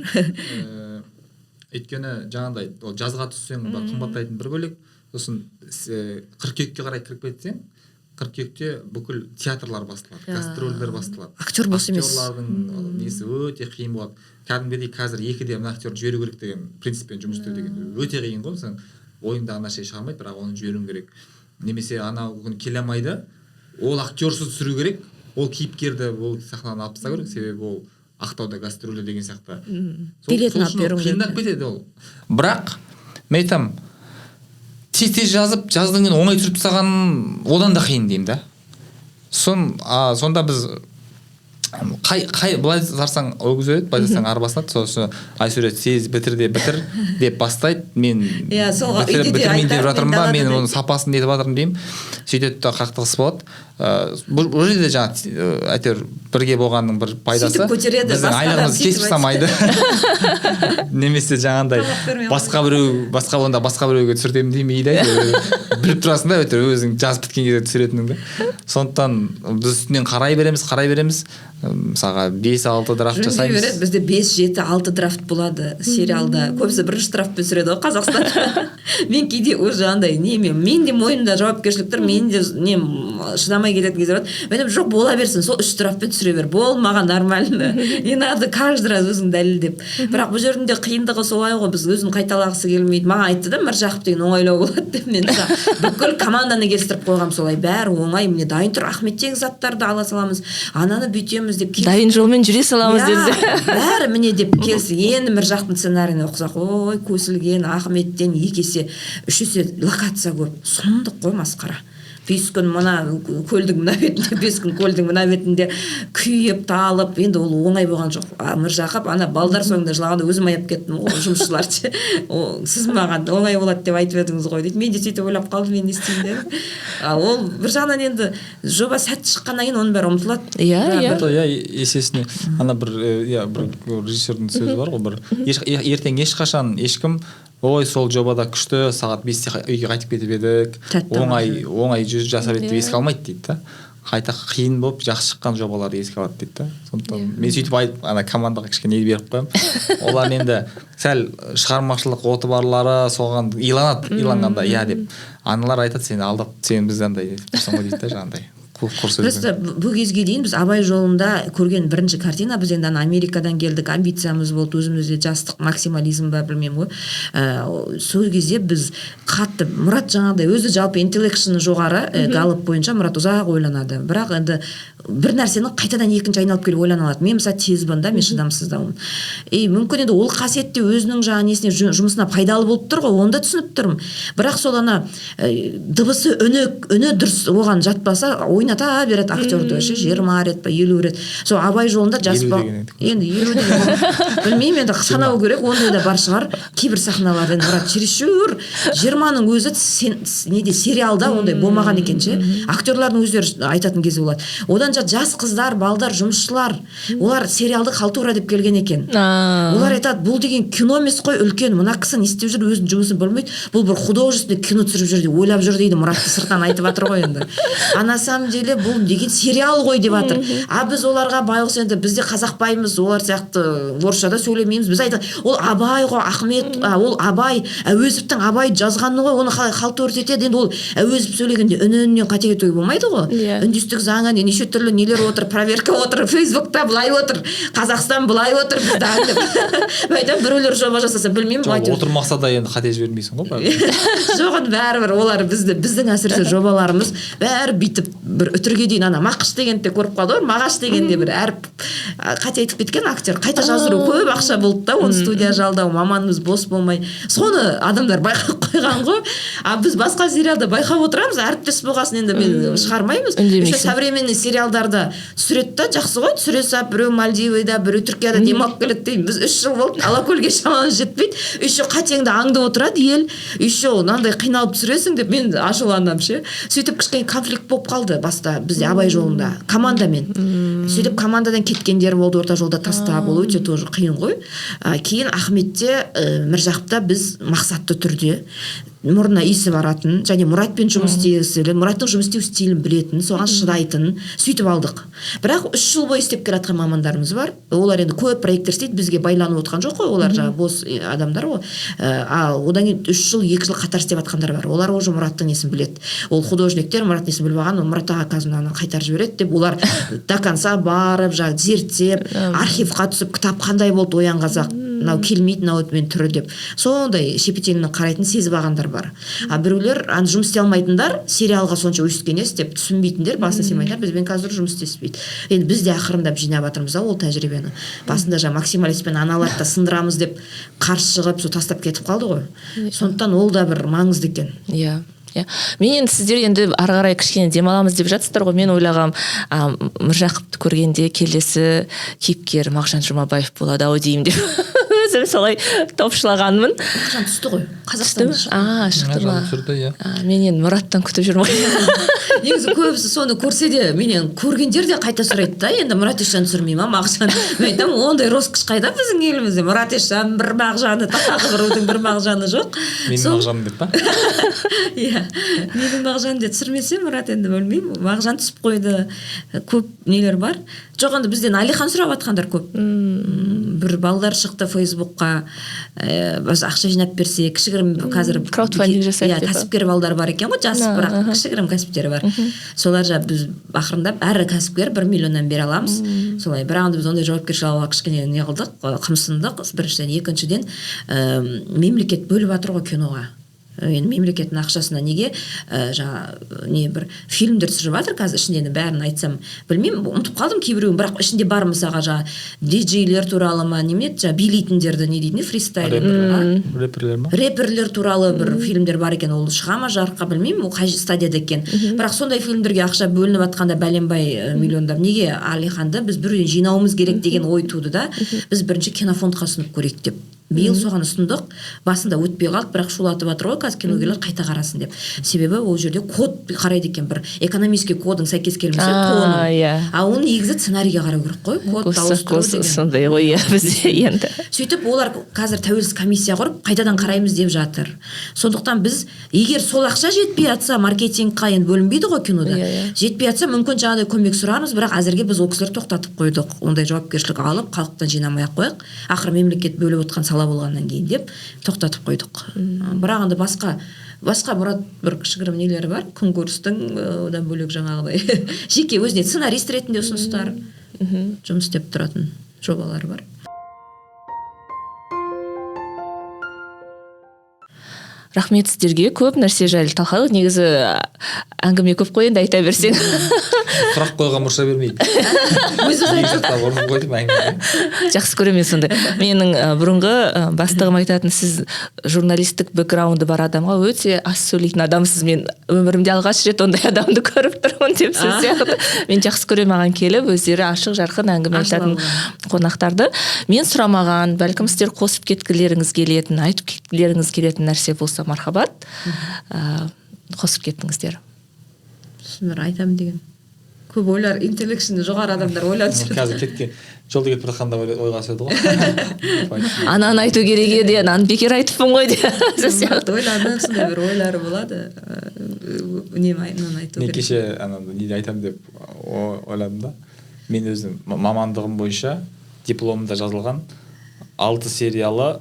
Өйткені жаңағыдай ол жазға түссең қымбаттайтын бір бөлек, сосын қыркүйекке қарай кіріп кетсең, қыркүйекте бүкіл театрлар басталады, гастрольдер басталады. Актер бос емес. Актерлардың несі өте қиын болады. Кәдімгідей қазір 2-де мына актерді жіберу керек деген принциппен жұмыс істеу деген өте қиын ғой. Сен ойыңда ана шей шығармайды, бірақ оны жіберуің керек. Немесе анау күн келе алмайды, ол актерсыз түсіру керек, ол кейіпкерді ол сахнадан алып тастау керек, себебі ол Ақтауда гастролі деген сияқты. Билетін алып беруің керек. Қиындап кетеді ол. Бірақ мен айтамын, тез жазып, жаздың кейін оңай түсіріп тастаған одан да қиын деймін да. Сонда біз қай былай зарсаң ол көзереді, былай зарсаң ары басады. Сосын Айсурет тез бітір деп бастайды. Мен бітірмейін деп жатырмын ба, мен оның сапасын нетіп жатырмын деймін. Сөйтеді да қақтығыс болады. Бұл жерде жаңағы әйтеуір бірге болғанның бір пайдасы біздің айлығымыз кесіп самайды. Немесе жаңағындай басқа біреуге түсіртемін демейді. Біліп тұрасың да, өзің жазып біткен кезде түсіретініңді. Сондықтан біз үстінен қарай береміз. Мысалға 5-6 драфт жасаймыз. Бізде 5-7-6 драфт болады сериалда. Көбісі бірінші драфтпен түсіреді ғой Қазақстанда. Мен кейде уже андай мен де мойнымда жауапкершілік тұр, мен де шыдамай кететін кездер болады. Мен жоқ, бола берсін, сол 3 драфтпен түсіре бер. Болмаған нормально. Не надо каждый раз өзің дәлелдеп. Бірақ бұл жердің де қиындығы солай ғой, біз өзін қайталағысы келмейді. Маған айтты да, Міржақып деген оңайлау болады деп. Мен бүкіл команданы келістіріп қойғам солай. Бәрі оңай, міне дайын тұр, Ахметтегі заттарды ала саламыз, ананы бүйтеміз деп дайын жолмен жүре саламыз деді. Бәрі міне деп келсі. Енді Міржақыптың сценарийін оқысақ, ой, көсілген Ахметтен 2 есе 3 есе локация көп. Сұмдық қой, масқара. 5 күн мына көлдің мына бетінде, 5 күн көлдің мына бетінде күйіп талып, енді ол оңай болған жоқ. Міржақып ана балдар соңында жылағанда өзім аяп кеттім, жұмысшылар сіз маған оңай болады деп айтып едіңіз ғой дейді. Мен де сөйтіп ойлап қалдым, мен не істеймін деп. Ол бір жағынан енді жоба сәтті шыққаннан кейін оның бәрі ұмытылады. Иә, есесіне ана бір режиссердің сөзі бар ғой, бір ертең ешқашан ешкім ой, сол жобада күшті, сағат 5-те үйге қайтып кетіп едік, оңай жүз жасап еді деп еске алмайды дейді да. Қайта қиын болып жақсы шыққан жобаларды еске алады дейді да. Сондықтан мен сөйтіп айтып, ана командаға кішкене не беріп қоямын. Олар енді сәл шығармашылық оты барлары соған иланғанда иә деп. Аналар айтады, сені алдап, сен бізді андай тұрсың ғой дейді да, жаңағындай. Просто бұл кезге дейін біз Абай жолында көрген бірінші картина, біз енді Америкадан келдік, амбициямыз болды, өзімізде жастық, максимализм ба білмеймін ғой. Сол кезде біз қатты, Мұрат жаңағыдай өзі жалпы интеллекшн жоғары, галып бойынша Мұрат ұзақ ойланады. Бірақ енді бір нәрсені қайтадан екінші айналып келіп ойлана алады. Мен мысалы тезбін да, мен шыдамсыздауым. Мүмкін енді ол қасиетте өзінің жаңа несіне жұмысына пайдалы болып тұр ғой, оны да түсініп тұрмын. Бірақ сол ана дыбысы, үні дұрыс оған жатпаса, ойната береді актерді, 20 рет па 50 рет. Сол Абай жолында енді 50 білмеймін, енді санау керек, ондай да бар шығар. Кейбір сахналарда Мұрат чересчур 20-ның өзі неде сериалда ондай болмаған екен ше. Актерлардың өздері айтатын кезі болады. Одан жас қыздар, балдар, жұмысшылар, олар сериалды халтура деп келген екен. Олар айтады, бұл деген кино емес қой, үлкен, мына кісі не істеп жүр, өзінің жұмысын білмейді, бұл бір художественный кино түсіріп жүр деп ойлап жүр дейді. Мұратты сыртынан айтып жатыр ғой енді. А на самом деле бұл деген сериал ғой деп жатыр. А біз оларға байғұс енді бізде қазақпаймыз, олар сияқты орысшада сөйлемейміз. Біз айтады, ол Абай ғой, Ахмет, ол Абай, Әуезовтің Абай жазғаны ғой, оны халтура етеді. Енді ол Әуезов сөйлегенде үнінен қате кетуге болмайды ғой. Үндестік заңы неше түрлі әртүрлі нелер отыр, проверка отыр, Фейсбукта былай отыр, Қазақстан былай отыр бізде деп. Мен айтамын, біреулер жоба жасаса білмеймін. Отырмақса да енді қате жібермейсің ғой. Жоқ, бәрібір олар біздің әсіресе жобаларымыз бәрі бүйтіп бір үтірге дейін ана Мақыш дегенде көріп қалды ғой, Мағаш дегенде бір әріп қате айтып кеткен актер, қайта жаздыру көп ақша болды да, оны студия жалдау, маманымыз бос болмай. Соны адамдар байқап қойған ғой. А біз басқа сериалда байқап отырамыз, әріптес болғасын енді мен шығармаймыз. Еще современный сериалдарда түсіреді да, жақсы ғой, түсіре сап, біреу Мальдивада, біреу Түркияда демалып келеді деймін. Біз 3 жыл болды, Алакөлге шамамыз жетпейді. Еще қатеңді аңды отырады ел, еще мынандай қиналып түсіресің деп мен ашуланам ше. Сөйтіп кішкене конфликт болып қалды баста бізде Абай жолында командамен. Сөйтіп командадан кеткендер болды, орта жолда тастап, ол өте тоже қиын ғой. Кейін Ахметте, Міржақыпта біз мақсатты түрде мұрнына иісі баратын және Мұратпен жұмыс істегісі, Мұраттың жұмыс істеу стилін білетін, соған шыдайтын сөйтіп алдық. Бірақ 3 жыл бойы істеп келе жатқан мамандарымыз бар. Олар енді көп проекттер істейді, бізге байланып отқан жоқ қой, олар жаңа бос адамдар ғой. Одан кейін 3 жыл 2 жыл қатар істеп жатқандар бар. Олар уже Мұраттың несін біледі. Ол художниктер Мұраттың несін біліп алған, Мұрат аға қазір мынаны қайтарып жібереді деп олар до конца барып, жаңа зерттеп, архивқа түсіп, кітап қандай болды Оян қазақ, мынау келмейді, мынау мен түрі деп. Сондай шепетелінен қарайтын сезіп алғандар бар. А біреулер жұмыс істей алмайтындар, сериалға сонша өскен ес деп түсінбейтіндер, басына сыймайтындар, бізбен қазір жұмыс істеспейді. Енді біз де ақырындап жинап жатырмыз ол тәжірибені. Басында жаңа максималистпен аналарды да сындырамыз деп қарсы шығып, сол тастап кетіп қалды ғой. Сондықтан ол да бір маңызды екен. Иә. Мен енді сіздер енді ары қарай кішкене демаламыз деп жатсыздар ғой. Мен ойлағам, Міржақыпты көргенде келесі кейіпкер Мағжан Жұмабаев болады ау деймін деп. Өзім солай топшылағанмын. Мағжан түсті ғой. Қазақстанда шықты ма? Түсірді, мен енді Мұраттан күтіп жүрмін. Негізі көбісі соны көрсе де менен көргендер де қайта сұрайды да, енді Мұрат Есжан түсірмей ма Мағжан? Мен айтамын, ондай роскошь қайда біздің елімізде? Мұрат Есжан бір Мағжаны, тағы бір рудың бір Мағжаны жоқ. Менің Мағжаным деп па? Иә, менің Мағжан деп түсірмесе Мұрат енді білмеймін. Мағжан түсіп қойды, көп нелер бар. Жоқ, енді бізден Алихан сұрап жатқандар көп. Бір балдар шықты Фейсбукқа, біз ақша жинап берсе, кішігірім қазір краудфандинг жасайды деп. Кәсіпкер балдар бар екен ғой, жас, бірақ кішігірім кәсіптері бар. Солар біз ақырындап әр кәсіпкер 1 миллионнан бере аламыз. Солай, бірақ біз ондай жауапкершілік алуға кішкене не қылдық, қымсындық. Біріншіден, екіншіден, мемлекет бөліп жатыр ғой киноға. Енді мемлекеттің ақшасына неге не бір фильмдер түсіріп жатыр қазір, ішінде бәрін айтсам білмеймін, ұмытып қалдым кейбіреуін, бірақ ішінде бар мысалға диджейлер туралы ма, неме билейтіндерді не дейтін, фристайл рэперлер туралы бір фильмдер бар екен, ол шыға ма жарыққа білмеймін, ол қай стадияда екен. Бірақ сондай фильмдерге ақша бөлініп жатқанда бәленбай миллиондап, неге Алиханды біз бірден жинауымыз керек деген ой туды да, біз бірінші кинофондқа ұсынып көрейік деп. Биыл соған ұсындық, басында өтпей қалды, бірақ шулатып жатыр ғой, қазір киногерлер қайта қарасын деп. Себебі ол жерде код қарайды екен, бір экономический кодың сәйкес келмесе тоның. А оны негізі сценарийге қарау керек қой, код ауыстыру деген. Сондай ғой, бізде енді. Сөйтіп олар қазір тәуелсіз комиссия құрып, қайтадан қараймыз деп жатыр. Сондықтан біз, егер сол ақша жетпей жатса, маркетингқа енді бөлінбейді ғой кинода. Жетпей жатса, мүмкін жаңағыдай көмек сұрамыз, бірақ әзірге біз ол кісілерді тоқтатып қойдық. Ондай жауапкершілік алып, халықтан жинамай ақ қояйық. Ақыры мемлекет бөліп отқан сала болғаннан кейін деп тоқтатып қойдық. Бірақ енді басқа Мұрат бір кішігірім нелері бар, күнкөрістің одан бөлек жаңағыдай жеке өзіне сценарист ретінде ұсыныстар жұмыс істеп тұратын жобалары бар. Рахмет сіздерге, көп нәрсе жайлы талқыладық. Негізі әңгіме көп қой, енді айта берсең. Сұрақ қойған мұрша бермейді. Жақсы көремін сондай. Менің бұрынғы бастығым айтатын, сіз журналистік бэкграунды бар адамға өте аз сөйлейтін адамсыз. Мен өмірімде алғаш рет ондай адамды көріп тұрмын деп сөз сияқты. Мен жақсы көремін маған келіп, өздері ашық жарқын әңгіме айтатын қонақтарды. Мен сұрамаған, бәлкім сіздер қосып кеткілеріңіз келетін, айтып кеткілеріңіз келетін нәрсе болса мархабат, қосып кеттіңіздер. Бір айтамын деген. Көп ойлар, интеллекшіні жоғары адамдар ойлап жүреді. Қазір кеткен, жолда кетіп жатқанда ойға түседі ғой. Ананы айту керек еді, ананы бекер айтыппын ғой деп. Ойлардың сондай бір ойлары болады. Мынаны айту керек. Мен кеше неде айтамын деп ойладым да. Мен өзім мамандығым бойынша дипломымда жазылған 6 сериалы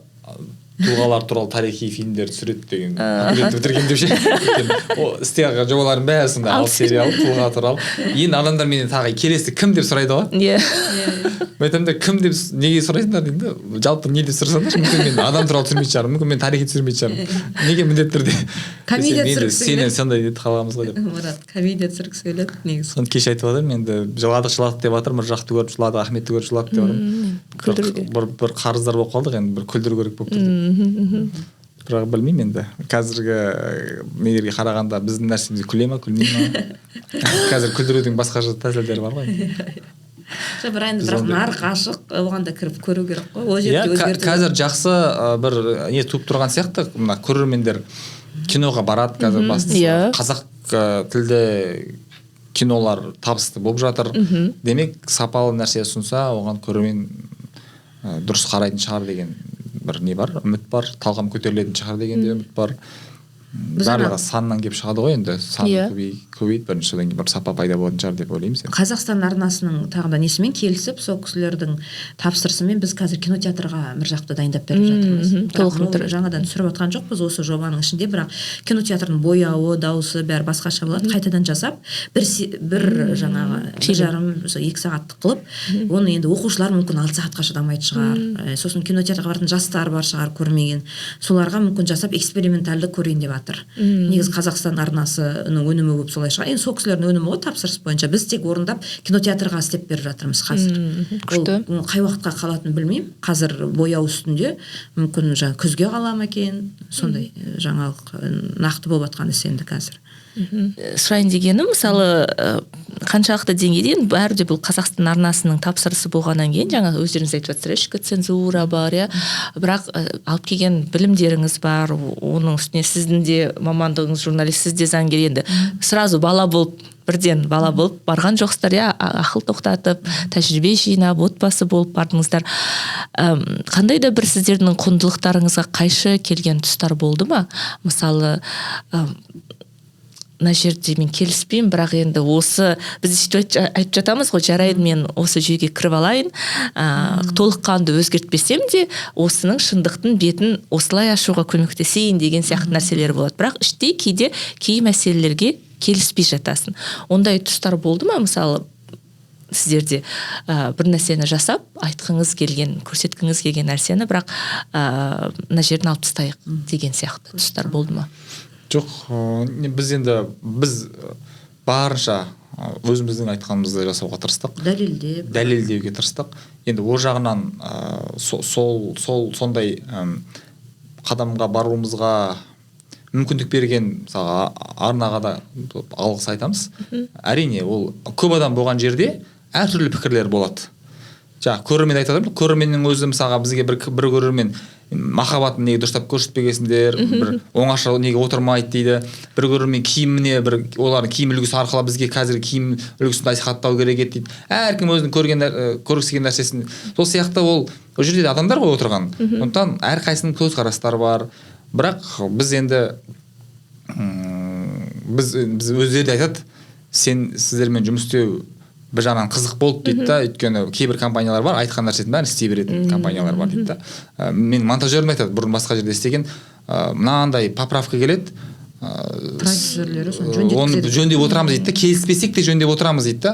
тұлғалар туралы тарихи фильмдер түсіреді деген үйреніп бітірген деп ше. Істеген жобалардың бәрі сондай алты сериялы тұлға туралы. Енді адамдар менен тағы келесі кім деп сұрайды ғой. Иә. Мен айтамын да кім деп неге сұрайсыңдар деймін да. Жалпы не деп сұрасаңдар, мүмкін мен адам туралы түсірмейтін шығармын, мүмкін мен тарихи түсірмейтін шығармын. Неге міндетті түрде комедия түсіргісі келеді. Сенен сондай деп қалғанбыз ғой деп. Мұрат комедия түсіргісі келеді негізі. Соны кеше айтып жатырмын, енді жыладық деп жатыр, Міржақты көріп жыладық, Ахметті көріп жыладық деп жатырмын. Бір қарыздар болып қалдық, енді бір күлдіру керек болып тұрды. Бірақ білмеймін енді. Қазіргі нелерге қарағанда біздің нәрсемізге күле ма, күлмей ма? Қазір күлдірудің басқа тәсілдері бар ғой. Бірақ нарық ашық, оған да кіріп көру керек қой. Ол жерде өзгерту. Қазір жақсы бір не туып тұрған сияқты, мына көрермендер киноға барады қазір бастысы. Қазақ тілді кинолар табысты болып жатыр. Демек, сапалы нәрсе ұсынса, оған көрермен дұрыс қарайтын шығар деген бір не бар, үміт бар, талғам көтерілетін шығар деген де үміт бар. Барлығы саннан келіп шығады ғой енді, сан көбейді, бірінші содан кейін бір сапа пайда болатын шығар деп ойлаймыз. Қазақстан арнасының тағы да несімен келісіп, сол кісілердің тапсырысымен біз қазір кинотеатрға Міржақты дайындап беріп жатырмыз. Жаңадан түсіріп жатқан жоқпыз осы жобаның ішінде, бірақ кинотеатрдың бояуы, дауысы бәрі басқаша болады. Қайтадан жасап, бір жаңағы 1,5-2 сағаттық қылып, оны енді оқушылар мүмкін 6 сағатқа шыдамайтын шығар. Сосын кинотеатрға баратын жастар бар шығар, көрмеген. Соларға мүмкін жасап эксперименталды көрейін деп негізі Қазақстан арнасының өнімі болып солай шығар. Енді сол кісілердің өнімі ғой, тапсырыс бойынша біз тек орындап кинотеатрға істеп беріп жатырмыз қазір. Ол қай уақытқа қалатынын білмеймін. Қазір бояу үстінде, мүмкін күзге қала ма екен, сондай жаңалық нақты болып жатқан іс енді қазір. Сұрайын дегенім, мысалы қаншалықты деңгейде бәрі де бұл Қазақстан арнасының тапсырысы болғаннан кейін, жаңа өздеріңіз айтып жатсыздар, ішкі цензура бар, бірақ алып келген білімдеріңіз бар, оның үстіне сіздің де мамандығыңыз журналист, сіз де заңгер, енді сразу бірден бала болып барған жоқсыздар, ақыл тоқтатып, тәжірибе жинап, отбасы болып бардыңыздар. Қандай да бір сіздердің құндылықтарыңызға қайшы келген тұстар болды ма? Мысалы, мына жерде мен келіспеймін, бірақ енді осы біз айтып жатамыз ғой, жарайды мен осы жүйеге кіріп алайын, толыққанды өзгертпесем де осының шындықтың бетін осылай ашуға көмектесейін деген сияқты нәрселер болады. Бірақ іштей кейде кей мәселелерге келіспей жатасың. Ондай тұстар болды ма? Мысалы, сіздерде бір нәрсені жасап, айтқыңыз келген, көрсеткіңіз келген нәрсені, бірақ мына жерін алып тастайық деген сияқты тұстар болды ма? Жоқ, біз барынша өзіміздің айтқанымызды жасауға тырыстық. Дәлелдеуге тырыстық. Енді ол жағынан сондай қадамға баруымызға мүмкіндік берген мысалы арнаға да алғыс айтамыз. Әрине, ол көп адам болған жерде әртүрлі пікірлер болады. Көрермен айтады, көрерменнің өзі мысалға бізге бір көрермен махаббатын неге дұрыстап көрсетпегенсіңдер, бір оңаша неге отырмайды дейді. Бір көрермен киіміне, олардың киім үлгісі арқылы бізге қазір киім үлгісін насихаттау керек еді дейді. Әркім өзінің көргісі келген нәрсесін. Сол сияқты ол жерде адамдар ғой отырған. Сондықтан әрқайсының көзқарастары бар. Бірақ біз енді біз өздері айтады, сіздермен жұмыс істеу бір жағынан қызық болды дейді да, өйткені кейбір компаниялар бар, айтқан нәрсесін бәрін істей беретін компаниялар бар дейді да. Мен монтажерім айтады, бұрын басқа жерде істеген, мынандай поправка келеді, продюсерлері оны жөндеп отырамыз дейді да, келіспесек те жөндеп отырамыз дейді да.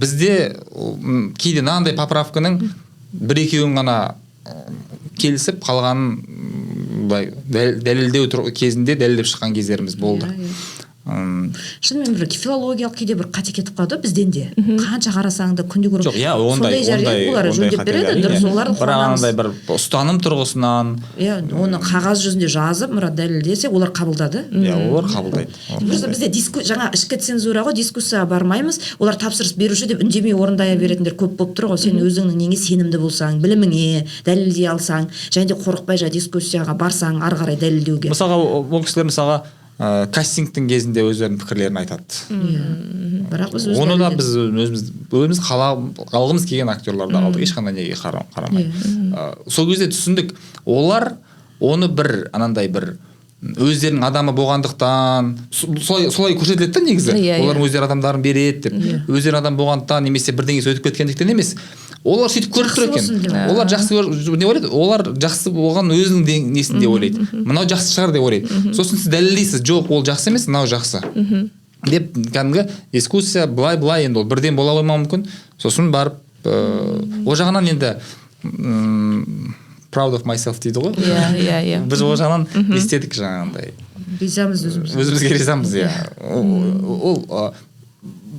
Бізде кейде мынандай поправканың бір-екеуін ғана келісіп қалғанын дәлелдеу кезінде дәлелдеп шыққан кездеріміз болды. Шынымен бір филологиялық кейде бір қате кетіп қалады бізден де. Қанша қарасаң да күнде көріп. Жоқ, ондай жөндеп береді, дұрыс оларды қуанамыз. Бірақ бір ұстаным тұрғысынан, оны қағаз жүзінде жазып, Мұрат дәлелдесе, олар қабылдады. Олар қабылдайды. Просто бізде жаңа ішкі цензура ғой, дискуссияға бармаймыз. Олар тапсырыс беруші деп үндемей орындай беретіндер көп болып тұр ғой. Сен өзіңнің неңе сенімді болсаң, біліміңе дәлелдей алсаң, және де қорықпай дискуссияға барсаң, ары қарай дәлелдеуге. Мысалға, ол кісілер мысалға кастингтің кезінде өздерінің пікірлерін айтады. Бірақ біз оны да біз өзіміз қалғымыз келген актерларды алдық, ешқандай неге қарамай. Сол кезде түсіндік, олар оны бір өздерінің адамы болғандықтан солай көрсетіледі да негізі. Олардың өздері адамдарын береді деп. Өздері адам болғандықтан немесе бірдеңесі өтіп кеткендіктен емес. Олар сөйтіп көріп тұр екен. Олар жақсы не ойлайды? Олар жақсы болған өзінің несін деп ойлайды. Мынау жақсы шығар деп ойлайды. Сосын сіз дәлелдейсіз, жоқ ол жақсы емес, мынау жақсы. Деп кәдімгі дискуссия былай енді ол бірден бола қоймауы мүмкін. Сосын барып ол жағынан енді proud of myself дейді ғой. Біз ол жағынан естедік жаңағындай. Ризамыз өзімізге ризамыз, иә.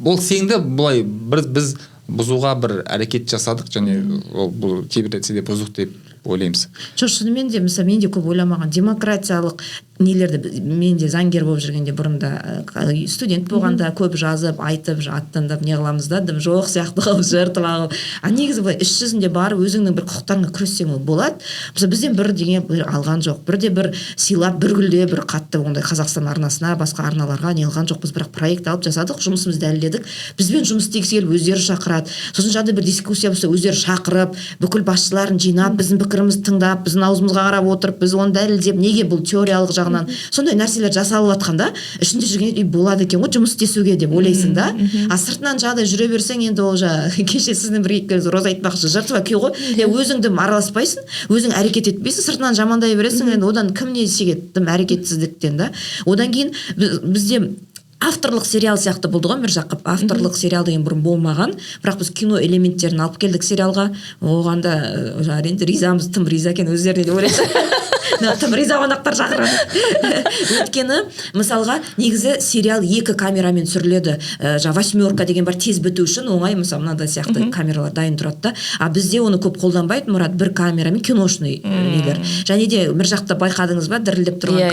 Ол сенді былай біз бұзуға бір әрекет жасадық, және бұл кейбір нәрседе бұзық деп ойлаймыз. Жоқ, шынымен де мысалы мен де көп ойламаған демократиялық нелерді, мен де заңгер болып жүргенде бұрында студент болғанда көп жазып айтып аттандап не қыламыз да, дым жоқ сияқты қылып жыртып алып. Негізі былай іс жүзінде барып өзіңнің бір құқықтарыңа күрессең ол болады. Мысалы бізден бір деген алған жоқ, бірде бір сыйлап бір гүлде бір қатты ондай Қазақстан арнасына басқа арналарға не алған жоқпыз, бірақ проект алып жасадық, жұмысымызды дәлелдедік. Бізбен жұмыс істегісі келіп өздері шақырады. Сосын жағдай бір дискуссия болса өздері шақырып, бүкіл басшыларын жинап, біздің пікірімізді тыңдап, біздің аузымызға қарап отырып, біз оны дәлелдеп, неге бұл теориялық жағынан сондай нәрселер жасалып жатқанда, ішінде жүрген болады екен ғой жұмыс істесуге деп ойлайсың да. А сыртынан жағдай жүре берсең, енді ол кеше сіздің бір екеуіңіз роза айтпақшы жыртып әкеу ғой. Өзіңді араласпайсың, өзің әрекет етпейсің, сыртынан жамандай бересің, енді одан кім не шегеді әрекетсіздіктен да. Одан кейін бізде авторлық сериал сияқты болды ғой, Міржақып. Авторлық сериал деген бұрын болмаған, бірақ біз кино элементтерін алып келдік сериалға. Оған да енді ризамыз, тым риза екен өздеріне деп ойлаймын. Тым риза қонақтар шақырады. Өйткені мысалға негізі сериал 2 камерамен түсіріледі. 8 деген бар, тез біту үшін оңай, мысалы мынандай сияқты камералар дайын тұрады да. А бізде оны көп қолданбайды, Мұрат, 1 камерамен киношный нелер. Және де Міржақта байқадыңыз ба, дірілдеп тұрған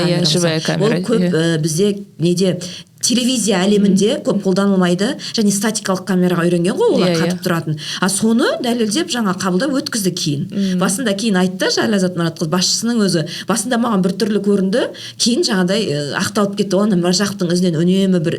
камера. Ол көп бізде неде телевизия әлемінде көп қолданылмайды, және статикалық камераға үйренген ғой олар қатып тұратын. А соны дәлелдеп жаңа қабылдап өткізді кейін. Басында кейін айтты Ләззат Мұратқызы басшысының өзі. Басында маған бір түрлі көрінді, кейін жаңадай ақталып кетті. Оны Міржақыптың ізінен үнемі бір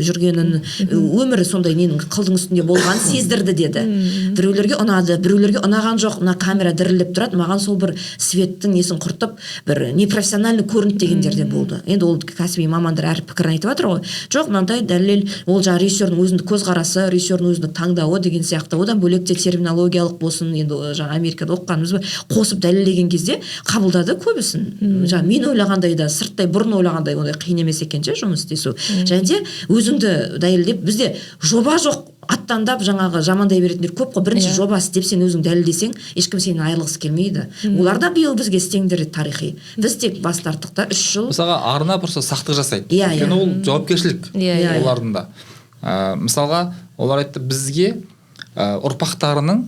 жүргенін, өмірі сондай ненің қылдың үстінде болғанын сездірді деді. Біреулерге ұнады, біреулерге ұнаған жоқ. Мына камера дірілдеп тұрады, маған сол бір светтің несін құртып, бір непрофессиональный көрінді дегендер де болды. Енді ол кәсіби мамандар әр пікірін айтып жатыр ғой. Жоқ, мынандай дәлел, ол жаңа режиссердің өзіндік көзқарасы, режиссердің өзіндік таңдауы деген сияқты. Одан бөлек те терминологиялық болсын, енді жаңа Америкада оқығанымыз қосып дәлелдеген кезде қабылдады көбісін. Жаңа мен ойлағандай да, сырттай бұрын ойлағандай ондай қиын емес екен жұмыс істесу. Және де өзіңді дәлелдеп, бізде жоба жоқ, аттандап жаңағы жамандай беретіндер көп қой. Бірінші жоба істеп сен өзің дәлелдесең, ешкім сені айырылғысы келмейді. Олар да биыл бізге істеңдер тарихи. Біз тек бас тарттық та 3 жыл. Мысалға арна просто сақтық жасайды. Өйткені ол жауапкершілік олардың да. Мысалға олар айтты бізге ұрпақтарының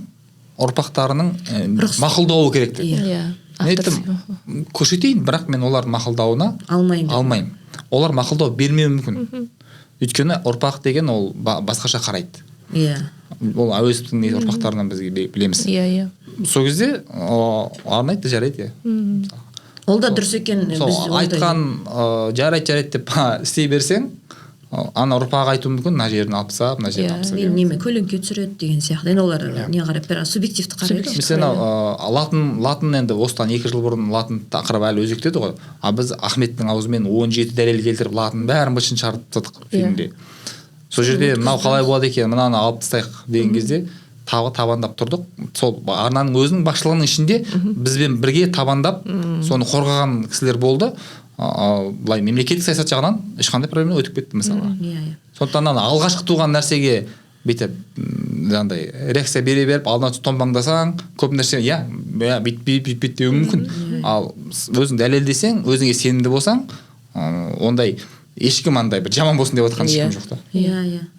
мақұлдауы керек деп. Мен айттым, көрсетейін, бірақ мен олардың мақұлдауына алмаймын. Олар мақұлдау бермеуі мүмкін. Өйткені ұрпақ деген ол басқаша қарайды. Ол әуезовтің ұрпақтарынан бізге білеміз. Сол кезде арнайды, жарайды. Ол да дұрыс екен. Айтқан жарайды деп істей берсең, ана ұрпақ айтуы мүмкін, мына жерін алып тастап, мына жерін алып тастап. Неме көлеңке түсіреді деген сияқты. Енді олар не қарап, субъективті қарайды. Mesela латын енді осыдан 2 жыл бұрын латын тақырыбы әлі өзекті еді ғой. А біз Ахметтің аузымен 17 дәлел келтіріп латын бәрін бытшын шығарып тастадық фильмде. Сол жерде мынау қалай болады екен, мынаны алып тастайық деген кезде тағы табандап тұрдық. Сол арнаның өзінің басшылығының ішінде бізбен бірге табандап соны қорғаған кісілер болды. Былай мемлекеттік саясат жағынан ешқандай проблема өтіп кетті мысалға. Сондықтан алғашқы туған нәрсеге бүйтіп жаңағыдай реакция бере беріп алдына томбаңдасаң, көп нәрсе бүйтпейді деуі мүмкін. Ал өзің дәлелдесең, өзіңе сенімді болсаң, ондай ешкім андай бір жаман болсын деп отқан ешкім жоқ та.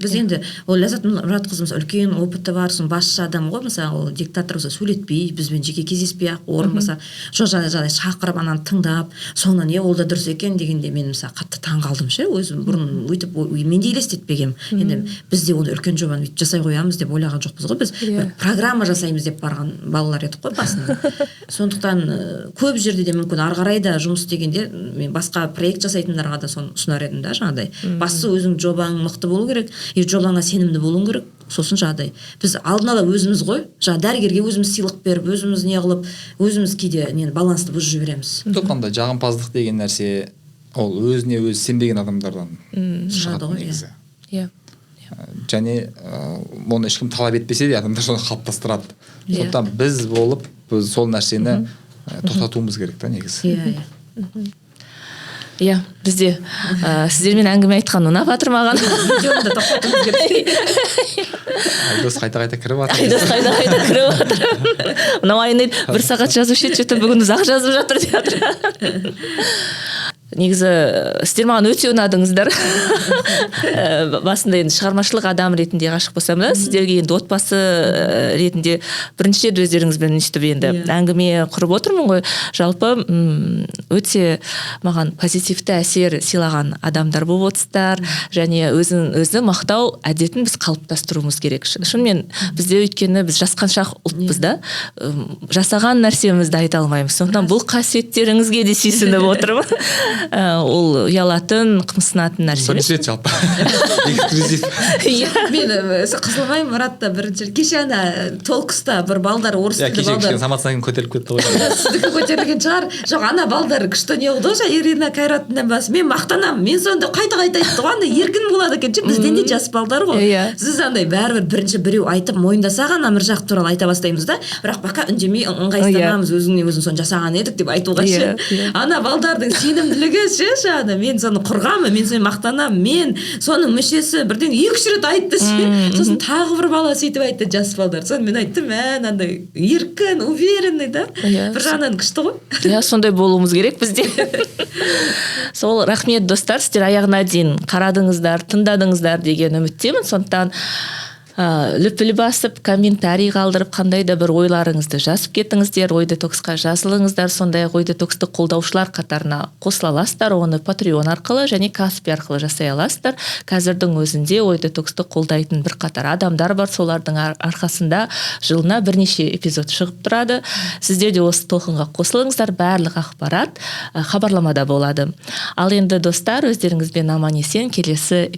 Біз енді ол Ләззат Мұратқызы үлкен опыты бар, сон басшы адам ғой, мысалы ол диктатор болса сөйлетпей, бізбен жеке кездеспей ақ орынбаса, жағдай шақырып ананы тыңдап, соңынан ол да дұрыс екен дегенде мен мысалы қатты таң қалдым ше, өзім бұрын өйтіп мен де елестетпегем. Енді біз де оны үлкен жобаны бүйтіп жасай қоямыз деп ойлаған жоқпыз ғой, біз бір программа жасаймыз деп барған балалар едік қой басында. Сондықтан көп жерде де мүмкін ары қарай да жұмыс істегенде мен басқа проект жасайтындарға да соны ұсынар едім да, жаңағыдай. Бастысы өзің жобаң мықты болу керек, жобаңа сенімді болуың керек. Сосын жағдай. Біз алдын ала өзіміз ғой, жаңа дәрігерге өзіміз сыйлық беріп, өзіміз не қылып, өзіміз кейде балансты бұзып жібереміз. Қандай жағымпаздық деген нәрсе ол өзіне өзі сенбеген адамдардан шығады ғой, негізі. иә Және оны ешкім талап етпесе де адамдар соны қалыптастырады. Сондықтан біз болып біз сол нәрсені тоқтатуымыз керек та негізі. иә бізде сіздермен әңгіме айтқан ұнап жатыр маған. Видеоны да тоқтатуымыз керек. Айдос қайта кіріп жатыр. Айдос қайта кіріп жатыр. Мынау айнель 1 сағат жазушы еді, что-то бүгін ұзақ жазып жатыр деп жатыр. Негізі сіздер маған өте ұнадыңыздар. Басында енді шығармашылық адам ретінде ғашық болсам да, сіздерге енді отбасы ретінде бірінші рет өздеріңізбен өстіп енді әңгіме құрып отырмын ғой. Жалпы өте маған позитивті әсер сыйлаған адамдар болып отырсыздар, және өзі мақтау әдетін біз қалыптастыруымыз керек. Шынымен бізде өйткені біз жасқаншақ ұлтпыз да, жасаған нәрсемізді айта алмаймыз. Сондықтан бұл қасиеттеріңізге де сүйсініп отырмын. Ол ұялатын, қымсынатын нәрсе. Бірінші рет жалпы. Эксклюзив. Мен қызылмай Маратта бірінші кеше ана толкыста бір балдар орыс тілді балдар. Кеше саматсынан көтеріліп кетті ғой. Сіздікі көтерілген шығар. Жоқ, ана балдар күшті не қылды ғой, Ирина Кайратовнадан бас. Мен мақтанамын. Мен сонда қайта айтты ғой, андай еркін болады екен. Бізден де жас балдар ғой. Сіз андай бәрібір бірінші біреу айтып мойындаса ғана Міржақып туралы айта бастаймыз да. Бірақ бақа үндемей ыңғайсызданамыз, өзіңнен өзің соны жасаған едік деп айтуға ше. Ана балдардың сенімділігі ше, жаңағы мен соны құрғанмын, мен соны мақтанамын, мен соның мүшесі бірден 2-3 рет айтты ше. Сосын тағы бір бала сөйтіп айтты, жас балдар. Соны мен айттым, андай еркін, уверенный да. Бір жағынан күшті ғой. Иә, сондай болуымыз керек бізде. Сол рахмет достар, сіздер аяғына дейін қарадыңыздар, тыңдадыңыздар деген үміттемін. Сондықтан лүпіл басып, комментарий қалдырып, қандай да бір ойларыңызды жазып кетіңіздер, ой детоксқа жазылыңыздар, сондай ой детоксты қолдаушылар қатарына қосыла аласыздар, оны Patreon арқылы және Каспи арқылы жасай аласыздар. Қазірдің өзінде ой детоксты қолдайтын бір қатар адамдар бар, солардың арқасында жылына бірнеше эпизод шығып тұрады. Сіздер де осы толқынға қосылыңыздар, барлық ақпарат хабарламада болады. Ал енді достар, өздеріңізбен аман есен келесі